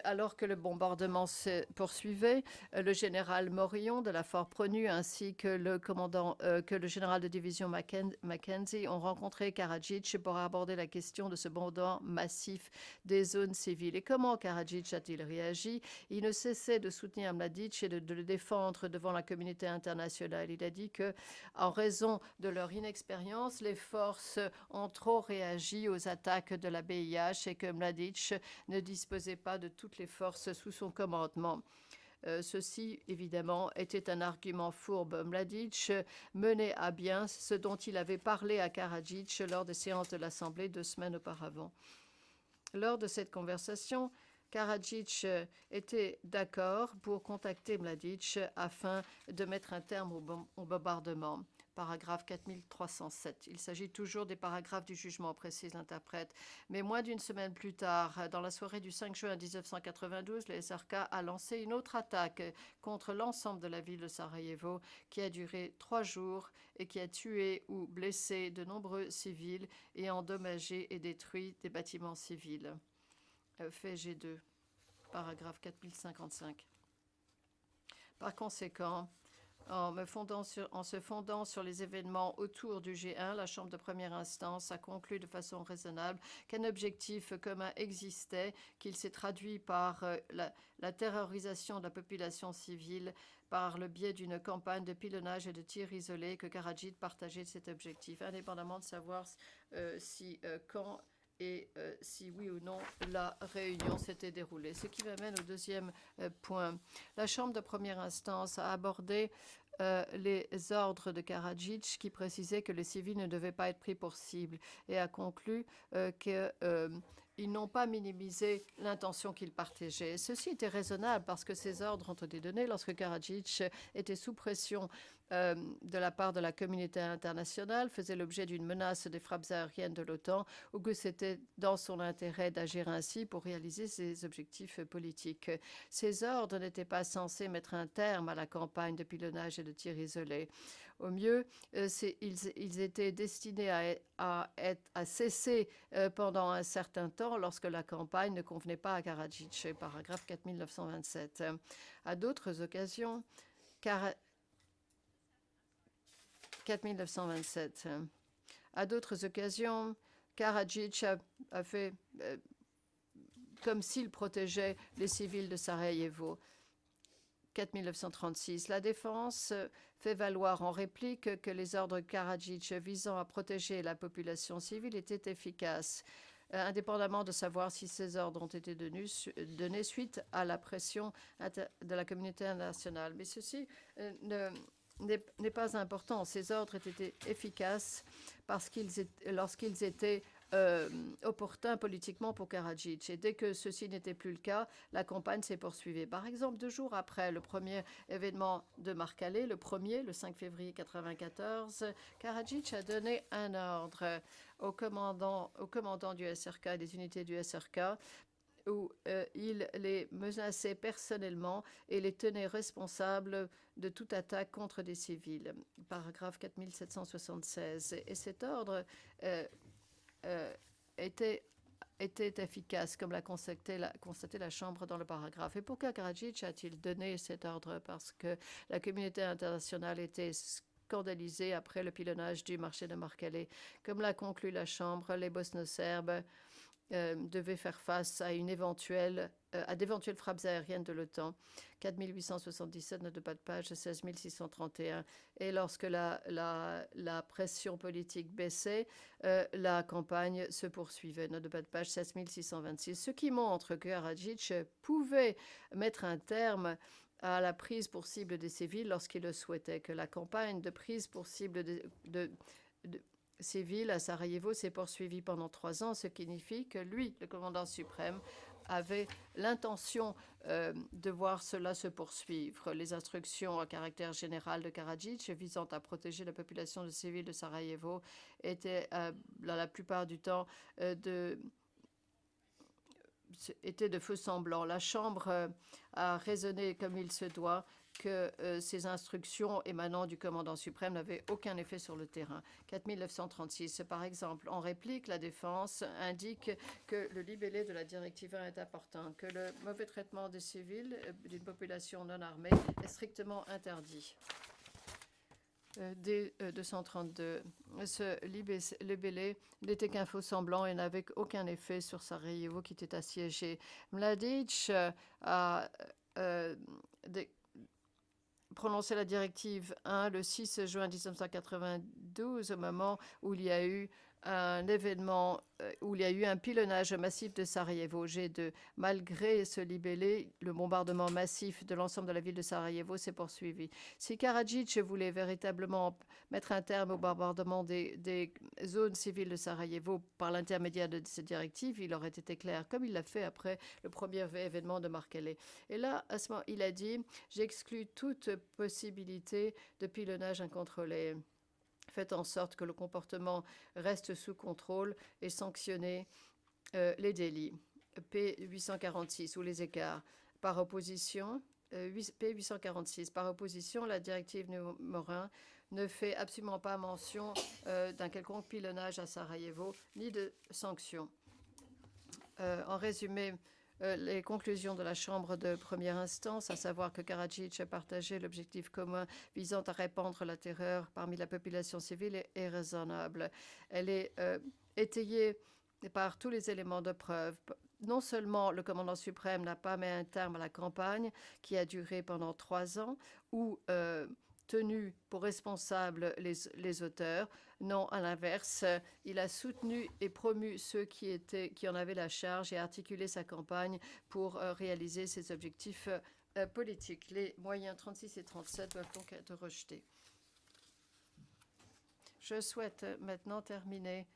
alors que le bombardement se poursuivait, le général Morillon de la Fort Pronu ainsi que le général de division Mackenzie ont rencontré Karadzic pour aborder la question de ce bombardement massif des zones civiles. Et comment Karadzic a-t-il réagi? Il ne cessait de soutenir Mladic et de le défendre devant la communauté internationale. Il a dit que, en raison de leur inexpérience, les forces ont trop réagi aux attaques de la BIH et que Mladic ne disposait pas de toutes les forces sous son commandement. Ceci, évidemment, était un argument fourbe. Mladic menait à bien ce dont il avait parlé à Karadzic lors des séances de l'Assemblée 2 semaines auparavant. Lors de cette conversation, Karadzic était d'accord pour contacter Mladic afin de mettre un terme au bombardement. Paragraphe 4307. Il s'agit toujours des paragraphes du jugement, précise l'interprète. Mais moins d'une semaine plus tard, dans la soirée du 5 juin 1992, le SRK a lancé une autre attaque contre l'ensemble de la ville de Sarajevo qui a duré 3 jours et qui a tué ou blessé de nombreux civils et endommagé et détruit des bâtiments civils. Fait G2, paragraphe 4055. Par conséquent, en se fondant sur les événements autour du G1, la Chambre de première instance a conclu de façon raisonnable qu'un objectif commun existait, qu'il s'est traduit par la terrorisation de la population civile par le biais d'une campagne de pilonnage et de tirs isolés, que Karadzic partageait cet objectif, indépendamment de savoir quand et si oui ou non la réunion s'était déroulée. Ce qui m'amène au deuxième point. La Chambre de première instance a abordé les ordres de Karadzic qui précisaient que les civils ne devaient pas être pris pour cible et a conclu qu'ils n'ont pas minimisé l'intention qu'ils partageaient. Ceci était raisonnable parce que ces ordres ont été donnés lorsque Karadzic était sous pression de la part de la communauté internationale, faisait l'objet d'une menace des frappes aériennes de l'OTAN, ou que c'était dans son intérêt d'agir ainsi pour réaliser ses objectifs politiques. Ces ordres n'étaient pas censés mettre un terme à la campagne de pilonnage et de tir isolé. Au mieux, ils étaient destinés à cesser pendant un certain temps lorsque la campagne ne convenait pas à Karadzic, paragraphe 4927. À d'autres occasions, 4927. À d'autres occasions, Karadzic a fait comme s'il protégeait les civils de Sarajevo. 4936. La défense fait valoir en réplique que les ordres Karadzic visant à protéger la population civile étaient efficaces, indépendamment de savoir si ces ordres ont été donnés suite à la pression de la communauté internationale. Mais ceci n'est pas important. Ces ordres étaient efficaces parce lorsqu'ils étaient opportun politiquement pour Karadzic. Et dès que ceci n'était plus le cas, la campagne s'est poursuivie. Par exemple, 2 jours après le premier événement de Marcalé, le 5 février 1994, Karadzic a donné un ordre au commandant du SRK et des unités du SRK où il les menaçait personnellement et les tenait responsables de toute attaque contre des civils. Paragraphe 4776. Et cet ordre était efficace, comme l'a constaté la Chambre dans le paragraphe. Et pourquoi Karadzic a-t-il donné cet ordre? Parce que la communauté internationale était scandalisée après le pilonnage du marché de Marcalé. Comme l'a conclu la Chambre, les Bosno-Serbes devaient faire face à d'éventuelles frappes aériennes de l'OTAN. 4877, note de bas de page, 16631. Et lorsque la pression politique baissait, la campagne se poursuivait. Note de bas de page 16626. Ce qui montre que Karadzic pouvait mettre un terme à la prise pour cible des civils lorsqu'il le souhaitait, que la campagne de prise pour cible de civile à Sarajevo s'est poursuivie pendant 3 ans, ce qui signifie que lui, le commandant suprême, avait l'intention de voir cela se poursuivre. Les instructions à caractère général de Karadzic visant à protéger la population de civils de Sarajevo étaient, dans la plupart du temps, étaient de faux semblants. La Chambre a raisonné comme il se doit que ces instructions émanant du commandant suprême n'avaient aucun effet sur le terrain. 4936, par exemple, en réplique, la défense indique que le libellé de la directive 1 est important, que le mauvais traitement des civils d'une population non armée est strictement interdit. D232. Ce libellé n'était qu'un faux semblant et n'avait aucun effet sur Sarajevo qui était assiégé. Mladic a prononcé la directive 1 le 6 juin 1992, au moment où il y a eu un événement, où il y a eu un pilonnage massif de Sarajevo. G2. Malgré ce libellé, le bombardement massif de l'ensemble de la ville de Sarajevo s'est poursuivi. Si Karadzic voulait véritablement mettre un terme au bombardement des zones civiles de Sarajevo par l'intermédiaire de cette directive, il aurait été clair, comme il l'a fait après le premier événement de Marcalé. Et là, à ce moment, il a dit « J'exclus toute possibilité de pilonnage incontrôlé ». Faites en sorte que le comportement reste sous contrôle et sanctionnez les délits. P846 ou les écarts. Par opposition, P846. Par opposition, la directive numéro 1 ne fait absolument pas mention d'un quelconque pilonnage à Sarajevo ni de sanctions. En résumé, les conclusions de la Chambre de première instance, à savoir que Karadzic partageait l'objectif commun visant à répandre la terreur parmi la population civile, est raisonnable. Elle est étayée par tous les éléments de preuve. Non seulement le commandant suprême n'a pas mis un terme à la campagne qui a duré pendant 3 ans, où tenu pour responsables les auteurs. Non, à l'inverse, il a soutenu et promu ceux qui en avaient la charge et articulé sa campagne pour réaliser ses objectifs politiques. Les moyens 36 et 37 doivent donc être rejetés. Je souhaite maintenant terminer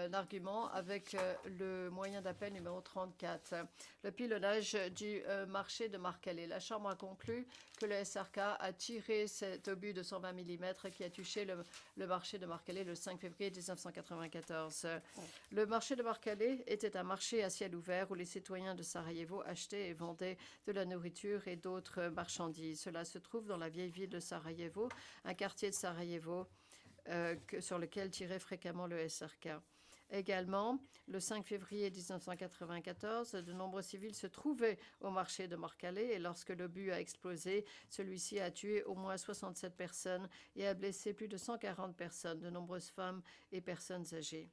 l'argument avec le moyen d'appel numéro 34, le pilonnage du marché de Marc-Allais. La Chambre a conclu que le SRK a tiré cet obus de 120 mm qui a touché le marché de Marc-Allais le 5 février 1994. Le marché de Marc-Allais était un marché à ciel ouvert où les citoyens de Sarajevo achetaient et vendaient de la nourriture et d'autres marchandises. Cela se trouve dans la vieille ville de Sarajevo, un quartier de Sarajevo sur lequel tirait fréquemment le SRK. Également, le 5 février 1994, de nombreux civils se trouvaient au marché de Marc-Allais et lorsque l'obus a explosé, celui-ci a tué au moins 67 personnes et a blessé plus de 140 personnes, de nombreuses femmes et personnes âgées.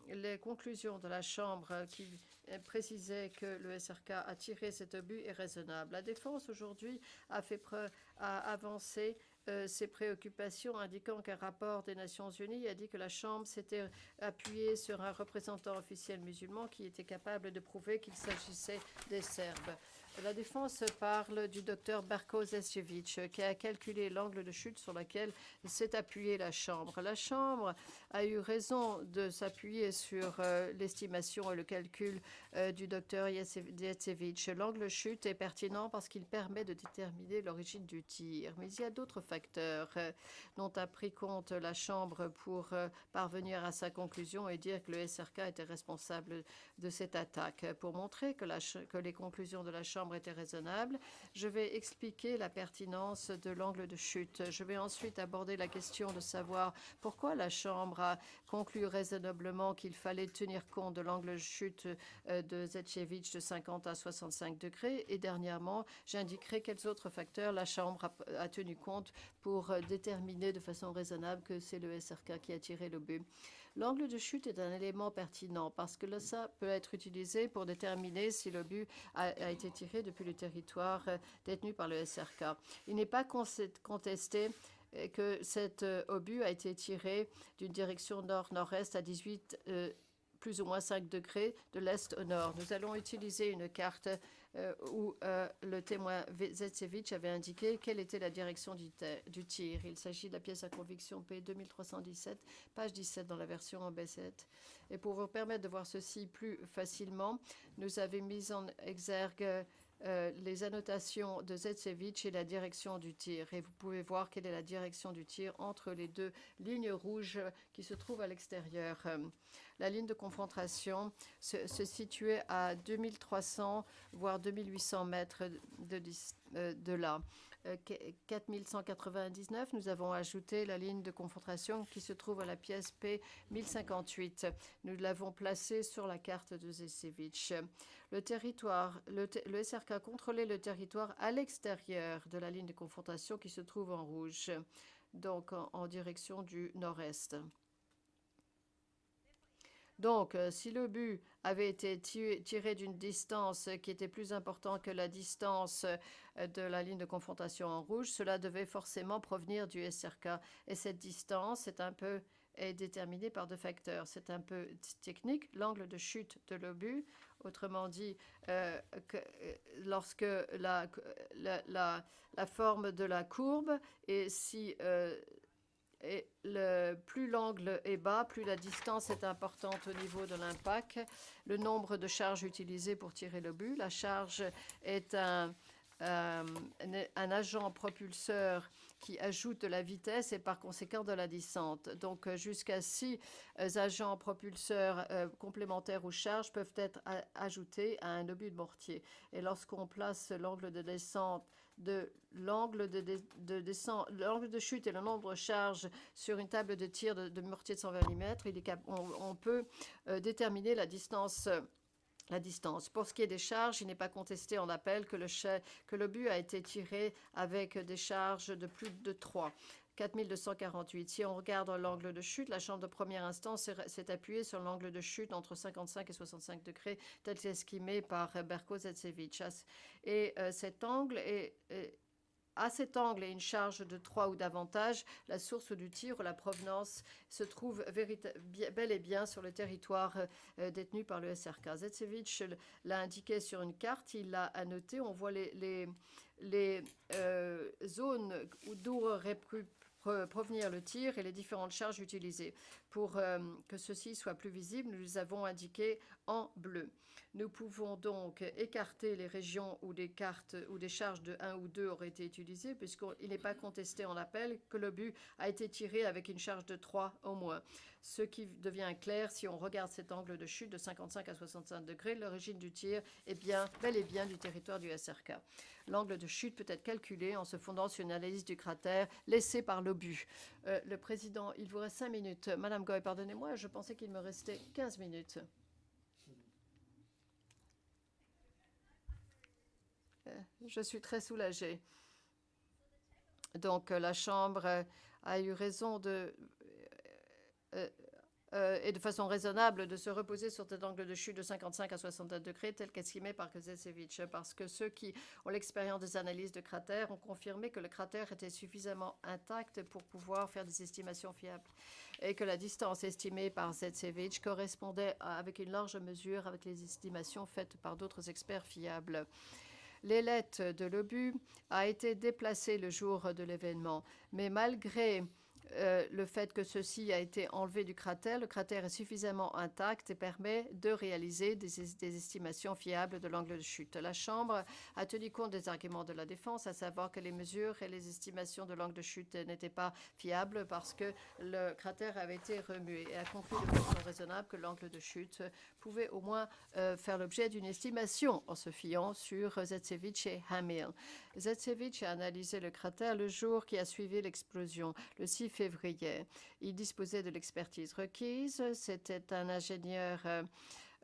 Les conclusions de la Chambre qui précisaient que le SRK a tiré cet obus est raisonnable. La défense aujourd'hui a avancé ses préoccupations, indiquant qu'un rapport des Nations Unies a dit que la Chambre s'était appuyée sur un représentant officiel musulman qui était capable de prouver qu'il s'agissait des Serbes. La défense parle du docteur Barko Zečević qui a calculé l'angle de chute sur lequel s'est appuyée la Chambre. La Chambre a eu raison de s'appuyer sur l'estimation et le calcul du docteur Zečević. L'angle de chute est pertinent parce qu'il permet de déterminer l'origine du tir. Mais il y a d'autres facteurs dont a pris compte la Chambre pour parvenir à sa conclusion et dire que le SRK était responsable de cette attaque. Pour montrer que les conclusions de la Chambre étaient raisonnables, je vais expliquer la pertinence de l'angle de chute. Je vais ensuite aborder la question de savoir pourquoi la Chambre a conclu raisonnablement qu'il fallait tenir compte de l'angle de chute de Zečević de 50 à 65 degrés. Et dernièrement, j'indiquerai quels autres facteurs la Chambre a tenu compte pour déterminer de façon raisonnable que c'est le SRK qui a tiré l'obus. L'angle de chute est un élément pertinent parce que ça peut être utilisé pour déterminer si l'obus a été tiré depuis le territoire détenu par le SRK. Il n'est pas contesté que cet obus a été tiré d'une direction nord-nord-est à 18 plus ou moins 5 degrés de l'est au nord. Nous allons utiliser une carte où le témoin Zečević avait indiqué quelle était la direction du tir. Il s'agit de la pièce à conviction P 2317, page 17 dans la version en B7. Et pour vous permettre de voir ceci plus facilement, nous avons mis en exergue les annotations de Zečević et la direction du tir. Et vous pouvez voir quelle est la direction du tir entre les deux lignes rouges qui se trouvent à l'extérieur. La ligne de confrontation se situait à 2300 voire 2800 mètres de là. 4199, nous avons ajouté la ligne de confrontation qui se trouve à la pièce P 1058. Nous l'avons placée sur la carte de Zečević. Le SRK contrôlait le territoire à l'extérieur de la ligne de confrontation qui se trouve en rouge, donc en direction du nord-est. Donc, si l'obus avait été tiré d'une distance qui était plus importante que la distance de la ligne de confrontation en rouge, cela devait forcément provenir du SRK. Et cette distance est déterminée par deux facteurs. C'est un peu technique, l'angle de chute de l'obus, autrement dit, lorsque la forme de la courbe et si... Et plus l'angle est bas, plus la distance est importante au niveau de l'impact. Le nombre de charges utilisées pour tirer l'obus. La charge est un agent propulseur qui ajoute de la vitesse et par conséquent de la descente. Donc jusqu'à 6 agents propulseurs complémentaires aux charges peuvent être ajoutés à un obus de mortier. Et lorsqu'on place l'angle de descente l'angle de chute et le nombre de charges sur une table de tir de mortier de 120 mm, on peut déterminer la distance. Pour ce qui est des charges, il n'est pas contesté en appel que l'obus a été tiré avec des charges de plus de 3. 4248. Si on regarde l'angle de chute, la chambre de première instance s'est appuyée sur l'angle de chute entre 55 et 65 degrés, tel qu'estimé par Berko Zetsevich. Et cet angle à cet angle et une charge de 3 ou davantage, la source du tir ou la provenance se trouve bel et bien sur le territoire détenu par le SRK. Zetsevich l'a indiqué sur une carte, il l'a annoté. On voit les zones d'où aurait pu provenir le tir et les différentes charges utilisées. Pour que ceci soit plus visible, nous les avons indiqués en bleu. Nous pouvons donc écarter les régions où des cartes ou des charges de 1 ou 2 auraient été utilisées, puisqu'il n'est pas contesté en appel que l'obus a été tiré avec une charge de 3 au moins. Ce qui devient clair si on regarde cet angle de chute de 55 à 65 degrés, l'origine du tir est bel et bien du territoire du SRK. L'angle de chute peut être calculé en se fondant sur une analyse du cratère laissé par l'obus. Le président, il vous reste 5 minutes. Madame Goy, pardonnez-moi, je pensais qu'il me restait 15 minutes. Je suis très soulagée. Donc, la Chambre a eu raison et de façon raisonnable de se reposer sur cet angle de chute de 55 à 60 degrés tel qu'estimé par Zetsevich, parce que ceux qui ont l'expérience des analyses de cratères ont confirmé que le cratère était suffisamment intact pour pouvoir faire des estimations fiables et que la distance estimée par Zetsevich correspondait avec une large mesure avec les estimations faites par d'autres experts fiables. L'ailette de l'obus a été déplacée le jour de l'événement, mais malgré le fait que ceci a été enlevé du cratère, le cratère est suffisamment intact et permet de réaliser des estimations fiables de l'angle de chute. La Chambre a tenu compte des arguments de la défense, à savoir que les mesures et les estimations de l'angle de chute n'étaient pas fiables parce que le cratère avait été remué et a conclu de façon raisonnable que l'angle de chute pouvait au moins faire l'objet d'une estimation en se fiant sur Zetsevich et Hamill. Zetsevich a analysé le cratère le jour qui a suivi l'explosion, le 6 février. Il disposait de l'expertise requise. C'était un ingénieur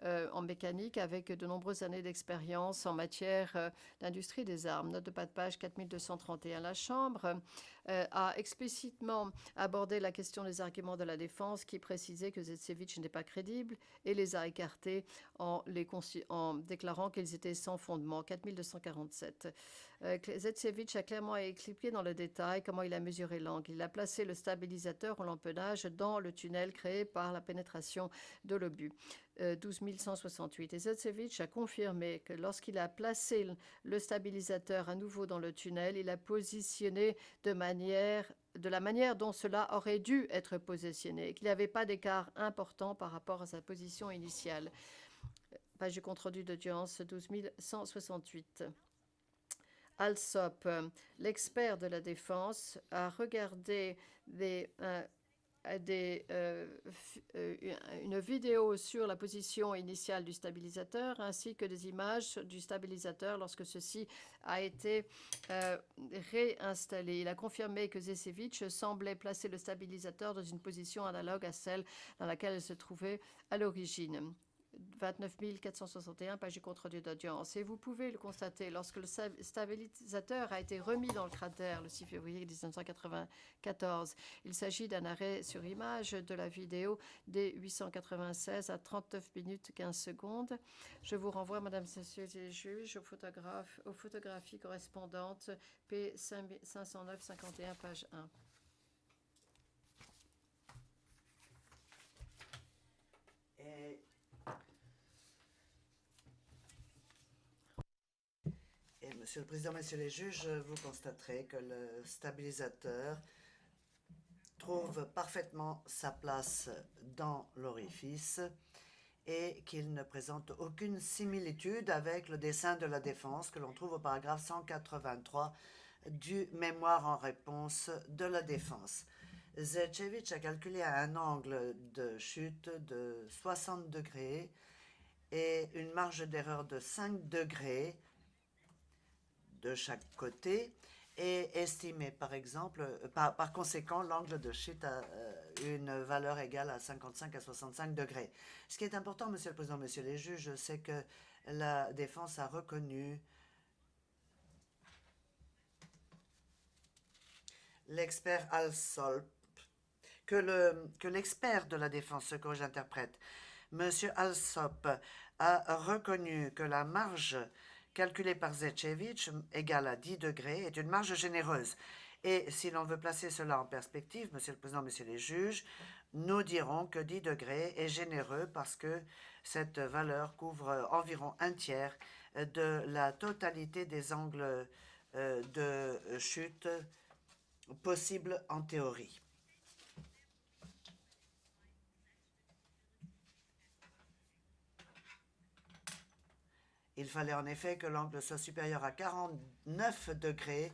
en mécanique avec de nombreuses années d'expérience en matière d'industrie des armes. Note de bas de page 4231. La Chambre a explicitement abordé la question des arguments de la défense qui précisait que Zetsevich n'est pas crédible et les a écartés en déclarant qu'ils étaient sans fondement. 4247. Zetsevich a clairement expliqué dans le détail comment il a mesuré l'angle. Il a placé le stabilisateur ou l'empennage dans le tunnel créé par la pénétration de l'obus. 12168. Et Zetsevich a confirmé que lorsqu'il a placé le stabilisateur à nouveau dans le tunnel, il a positionné de la manière dont cela aurait dû être positionné, et qu'il n'y avait pas d'écart important par rapport à sa position initiale. Page du compte-rendu d'audience 12168. Alsop, l'expert de la défense, a regardé une vidéo sur la position initiale du stabilisateur ainsi que des images du stabilisateur lorsque ceci a été réinstallé. Il a confirmé que Zetsevich semblait placer le stabilisateur dans une position analogue à celle dans laquelle il se trouvait à l'origine. 29 461, page du compte-rendu d'audience. Et vous pouvez le constater, lorsque le stabilisateur a été remis dans le cratère le 6 février 1994, il s'agit d'un arrêt sur image de la vidéo des 896 à 39 minutes 15 secondes. Je vous renvoie, Madame, Messieurs les juges, aux photographies correspondantes P509-51, page 1. Monsieur le Président, Messieurs les juges, vous constaterez que le stabilisateur trouve parfaitement sa place dans l'orifice et qu'il ne présente aucune similitude avec le dessin de la défense que l'on trouve au paragraphe 183 du mémoire en réponse de la défense. Zetsevich a calculé à un angle de chute de 60 degrés et une marge d'erreur de 5 degrés de chaque côté et estimé, par exemple, par conséquent, l'angle de chute a une valeur égale à 55 à 65 degrés. Ce qui est important, Monsieur le Président, Messieurs les juges, c'est que la défense a reconnu l'expert Alsop, que l'expert de la défense, ce que j'interprète, M. Alsop, a reconnu que la marge calculée par Zečević, égale à 10 degrés, est une marge généreuse. Et si l'on veut placer cela en perspective, Monsieur le Président, Messieurs les juges, nous dirons que 10 degrés est généreux parce que cette valeur couvre environ un tiers de la totalité des angles de chute possibles en théorie. Il fallait en effet que l'angle soit supérieur à 49 degrés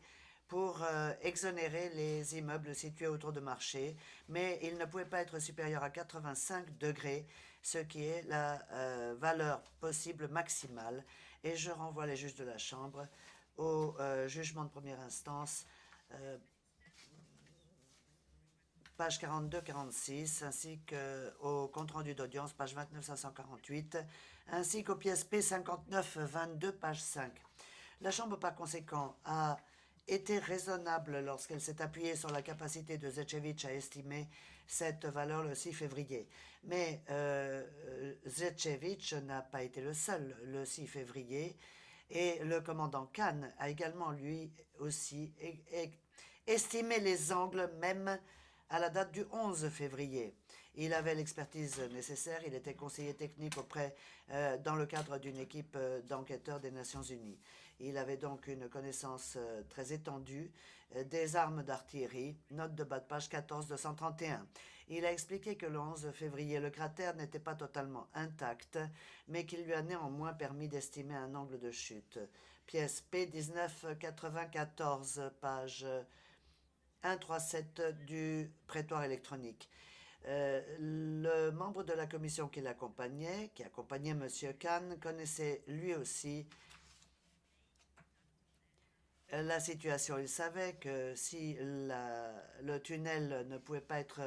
pour exonérer les immeubles situés autour de marchés, mais il ne pouvait pas être supérieur à 85 degrés, ce qui est la valeur possible maximale. Et je renvoie les juges de la Chambre au jugement de première instance, page 42-46, ainsi qu'au compte-rendu d'audience, page 29-548, ainsi qu'aux pièces P59-22, page 5. La Chambre, par conséquent, a été raisonnable lorsqu'elle s'est appuyée sur la capacité de Zečević à estimer cette valeur le 6 février. Mais Zečević n'a pas été le seul le 6 février, et le commandant Khan a également, lui aussi, estimé les angles même à la date du 11 février. Il avait l'expertise nécessaire, il était conseiller technique dans le cadre d'une équipe d'enquêteurs des Nations Unies. Il avait donc une connaissance très étendue des armes d'artillerie, note de bas de page 14-231. Il a expliqué que le 11 février, le cratère n'était pas totalement intact, mais qu'il lui a néanmoins permis d'estimer un angle de chute. Pièce P1994, page 137 du prétoire électronique. Le membre de la commission qui accompagnait M. Khan, connaissait lui aussi la situation. Il savait que si le tunnel ne pouvait pas être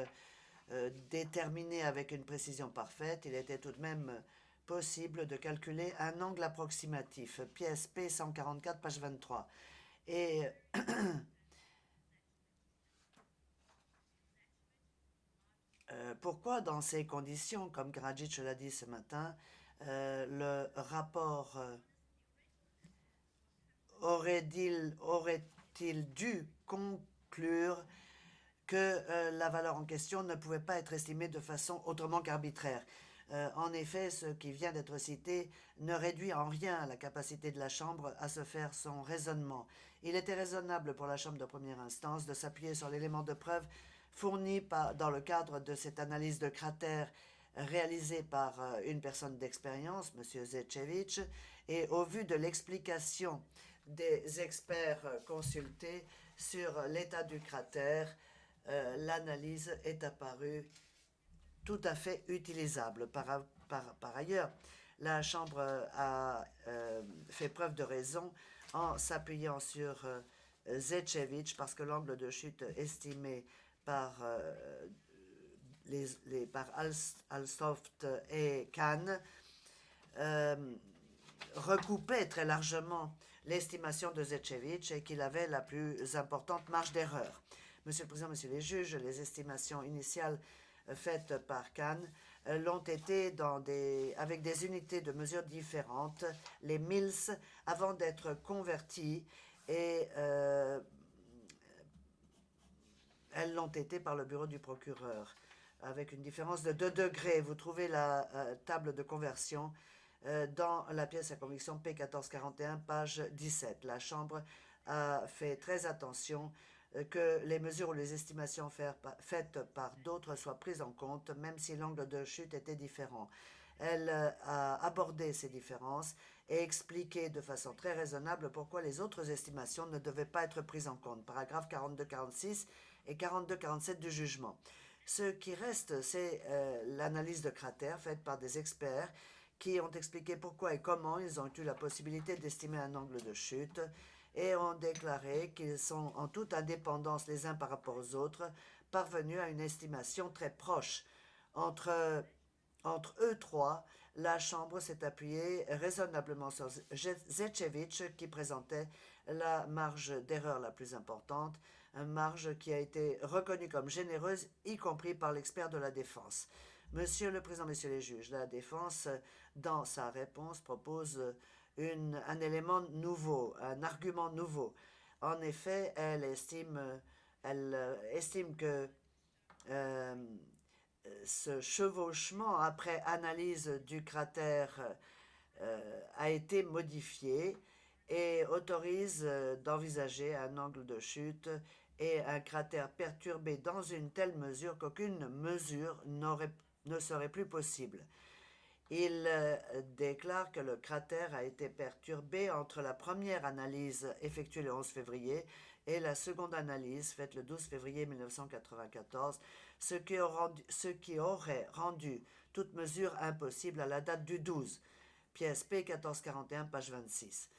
déterminé avec une précision parfaite, il était tout de même possible de calculer un angle approximatif. Pièce P144, page 23. Et pourquoi, dans ces conditions, comme Karadzic l'a dit ce matin, le rapport aurait-il dû conclure que la valeur en question ne pouvait pas être estimée de façon autrement qu'arbitraire? En effet, ce qui vient d'être cité ne réduit en rien la capacité de la Chambre à se faire son raisonnement. Il était raisonnable pour la Chambre de première instance de s'appuyer sur l'élément de preuve fourni dans le cadre de cette analyse de cratère réalisée par une personne d'expérience, M. Zečević, et au vu de l'explication des experts consultés sur l'état du cratère, l'analyse est apparue tout à fait utilisable. Par ailleurs, la Chambre a fait preuve de raison en s'appuyant sur Zečević parce que l'angle de chute estimé par Alsoft et Khan recoupait très largement l'estimation de Zečević et qu'il avait la plus importante marge d'erreur. Monsieur le Président, Messieurs les juges, les estimations initiales faites par Khan l'ont été avec des unités de mesure différentes, les mils, avant d'être converties, et elles l'ont été par le bureau du procureur, avec une différence de 2 degrés. Vous trouvez la table de conversion dans la pièce à conviction P1441, page 17. La Chambre a fait très attention que les mesures ou les estimations faites par d'autres soient prises en compte, même si l'angle de chute était différent. Elle a abordé ces différences et expliqué de façon très raisonnable pourquoi les autres estimations ne devaient pas être prises en compte. Paragraphe 42-46 et 42-47 du jugement. Ce qui reste, c'est l'analyse de cratère faite par des experts qui ont expliqué pourquoi et comment ils ont eu la possibilité d'estimer un angle de chute et ont déclaré qu'ils sont en toute indépendance les uns par rapport aux autres parvenus à une estimation très proche. Entre eux trois, la Chambre s'est appuyée raisonnablement sur Zečević qui présentait la marge d'erreur la plus importante, une marge qui a été reconnue comme généreuse, y compris par l'expert de la défense. Monsieur le Président, Messieurs les juges, la défense, dans sa réponse, propose un élément nouveau, un argument nouveau. En effet, elle estime que ce chevauchement après analyse du cratère a été modifié et autorise d'envisager un angle de chute et un cratère perturbé dans une telle mesure qu'aucune mesure ne serait plus possible. Il déclare que le cratère a été perturbé entre la première analyse effectuée le 11 février et la seconde analyse faite le 12 février 1994, ce qui aurait rendu toute mesure impossible à la date du 12, pièce P 1441, page 26.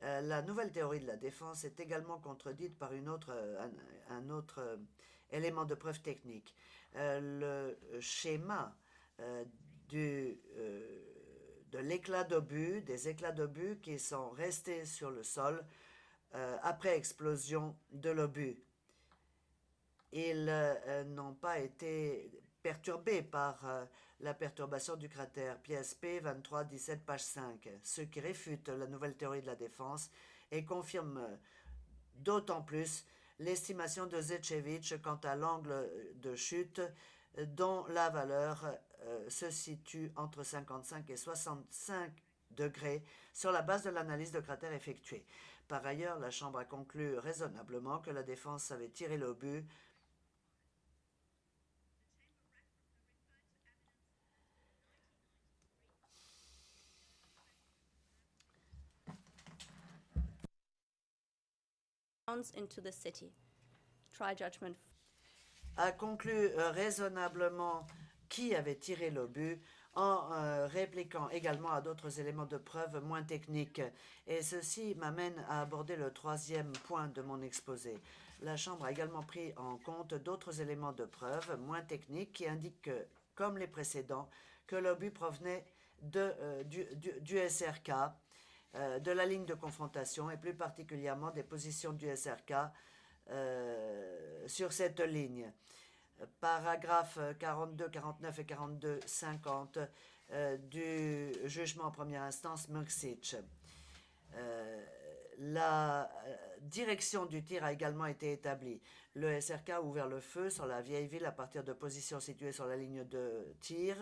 La nouvelle théorie de la défense est également contredite par un autre élément de preuve technique. Le schéma de l'éclat d'obus, des éclats d'obus qui sont restés sur le sol après explosion de l'obus. Ils n'ont pas été perturbés par la perturbation du cratère, pièce P 2317, page 5, ce qui réfute la nouvelle théorie de la défense et confirme d'autant plus l'estimation de Zečević quant à l'angle de chute dont la valeur se situe entre 55 et 65 degrés sur la base de l'analyse de cratère effectuée. Par ailleurs, la Chambre a conclu raisonnablement que la défense avait tiré l'obus into the city. Try judgment. a conclu raisonnablement qui avait tiré l'obus en répliquant également à d'autres éléments de preuve moins techniques. Et ceci m'amène à aborder le troisième point de mon exposé. La Chambre a également pris en compte d'autres éléments de preuve moins techniques qui indiquent que, comme les précédents, que l'obus provenait du SRK, de la ligne de confrontation et plus particulièrement des positions du SRK sur cette ligne. Paragraphes 42, 49 et 42, 50 du jugement en première instance Mrksić. La direction du tir a également été établie. Le SRK a ouvert le feu sur la vieille ville à partir de positions situées sur la ligne de tir.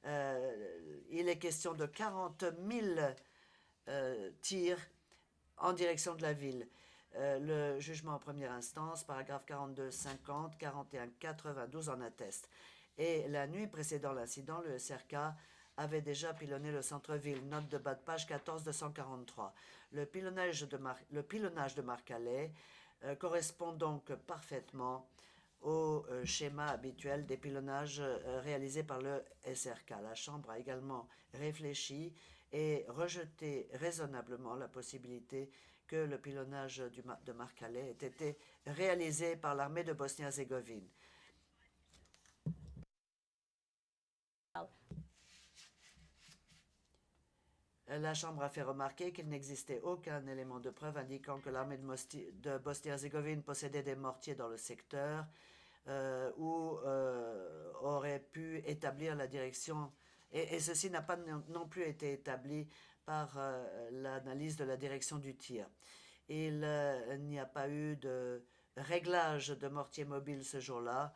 Il est question de 40 000 tirs en direction de la ville. Le jugement en première instance, paragraphe 42, 50, 41, 92 en atteste. Et la nuit précédant l'incident, le SRK avait déjà pilonné le centre-ville. Note de bas de page 14 243. Le pilonnage de Marcalais correspond donc parfaitement au schéma habituel des pilonnages réalisés par le SRK. La Chambre a également réfléchi et rejeté raisonnablement la possibilité que le pilonnage de Marcalais ait été réalisé par l'armée de Bosnie-Herzégovine. La Chambre a fait remarquer qu'il n'existait aucun élément de preuve indiquant que l'armée de Bosnie-Herzégovine possédait des mortiers dans le secteur ou aurait pu établir la direction, et ceci n'a pas non plus été établi par l'analyse de la direction du tir. Il n'y a pas eu de réglage de mortier mobile ce jour-là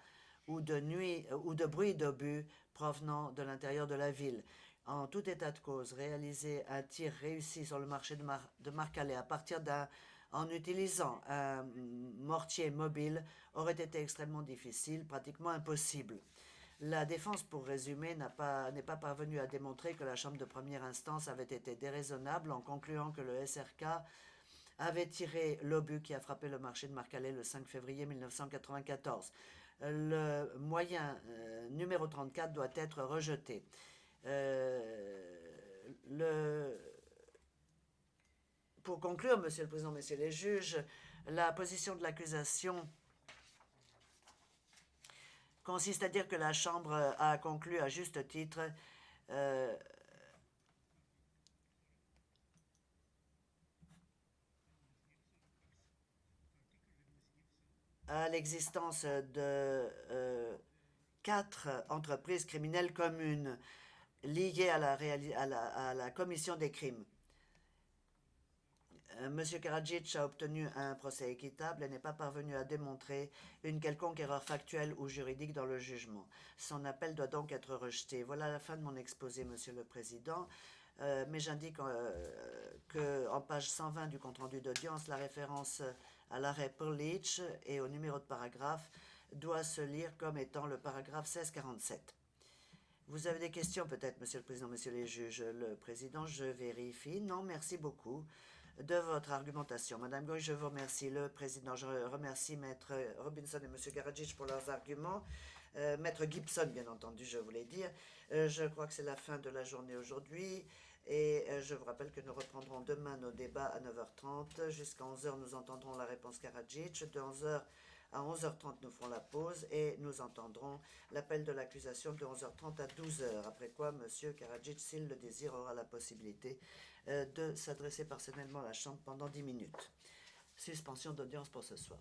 ou de bruit d'obus provenant de l'intérieur de la ville. En tout état de cause, réaliser un tir réussi sur le marché de Marcalais en utilisant un mortier mobile aurait été extrêmement difficile, pratiquement impossible. La défense, pour résumer, n'est pas parvenue à démontrer que la Chambre de première instance avait été déraisonnable en concluant que le SRK avait tiré l'obus qui a frappé le marché de Marcalais le 5 février 1994. Le moyen numéro 34 doit être rejeté. Pour conclure, Monsieur le Président, Messieurs les juges, la position de l'accusation consiste à dire que la Chambre a conclu à juste titre à l'existence de 4 entreprises criminelles communes liées à la commission des crimes. Monsieur Karadzic a obtenu un procès équitable et n'est pas parvenu à démontrer une quelconque erreur factuelle ou juridique dans le jugement. Son appel doit donc être rejeté. Voilà la fin de mon exposé, Monsieur le Président. Mais j'indique qu'en page 120 du compte-rendu d'audience, la référence à l'arrêt Perlich et au numéro de paragraphe doit se lire comme étant le paragraphe 1647. Vous avez des questions peut-être, Monsieur le Président, Messieurs les juges. Le Président, je vérifie. Non, merci beaucoup de votre argumentation. Madame Goy, je vous remercie. Le Président, je remercie Maître Robinson et Monsieur Karadzic pour leurs arguments. Maître Gibson, bien entendu, je voulais dire. Je crois que c'est la fin de la journée aujourd'hui. Et je vous rappelle que nous reprendrons demain nos débats à 9h30. Jusqu'à 11h, nous entendrons la réponse Karadzic. De 11h à 11h30, nous ferons la pause et nous entendrons l'appel de l'accusation de 11h30 à 12h. Après quoi, M. Karadzic, s'il le désire, aura la possibilité de s'adresser personnellement à la Chambre pendant 10 minutes. Suspension d'audience pour ce soir.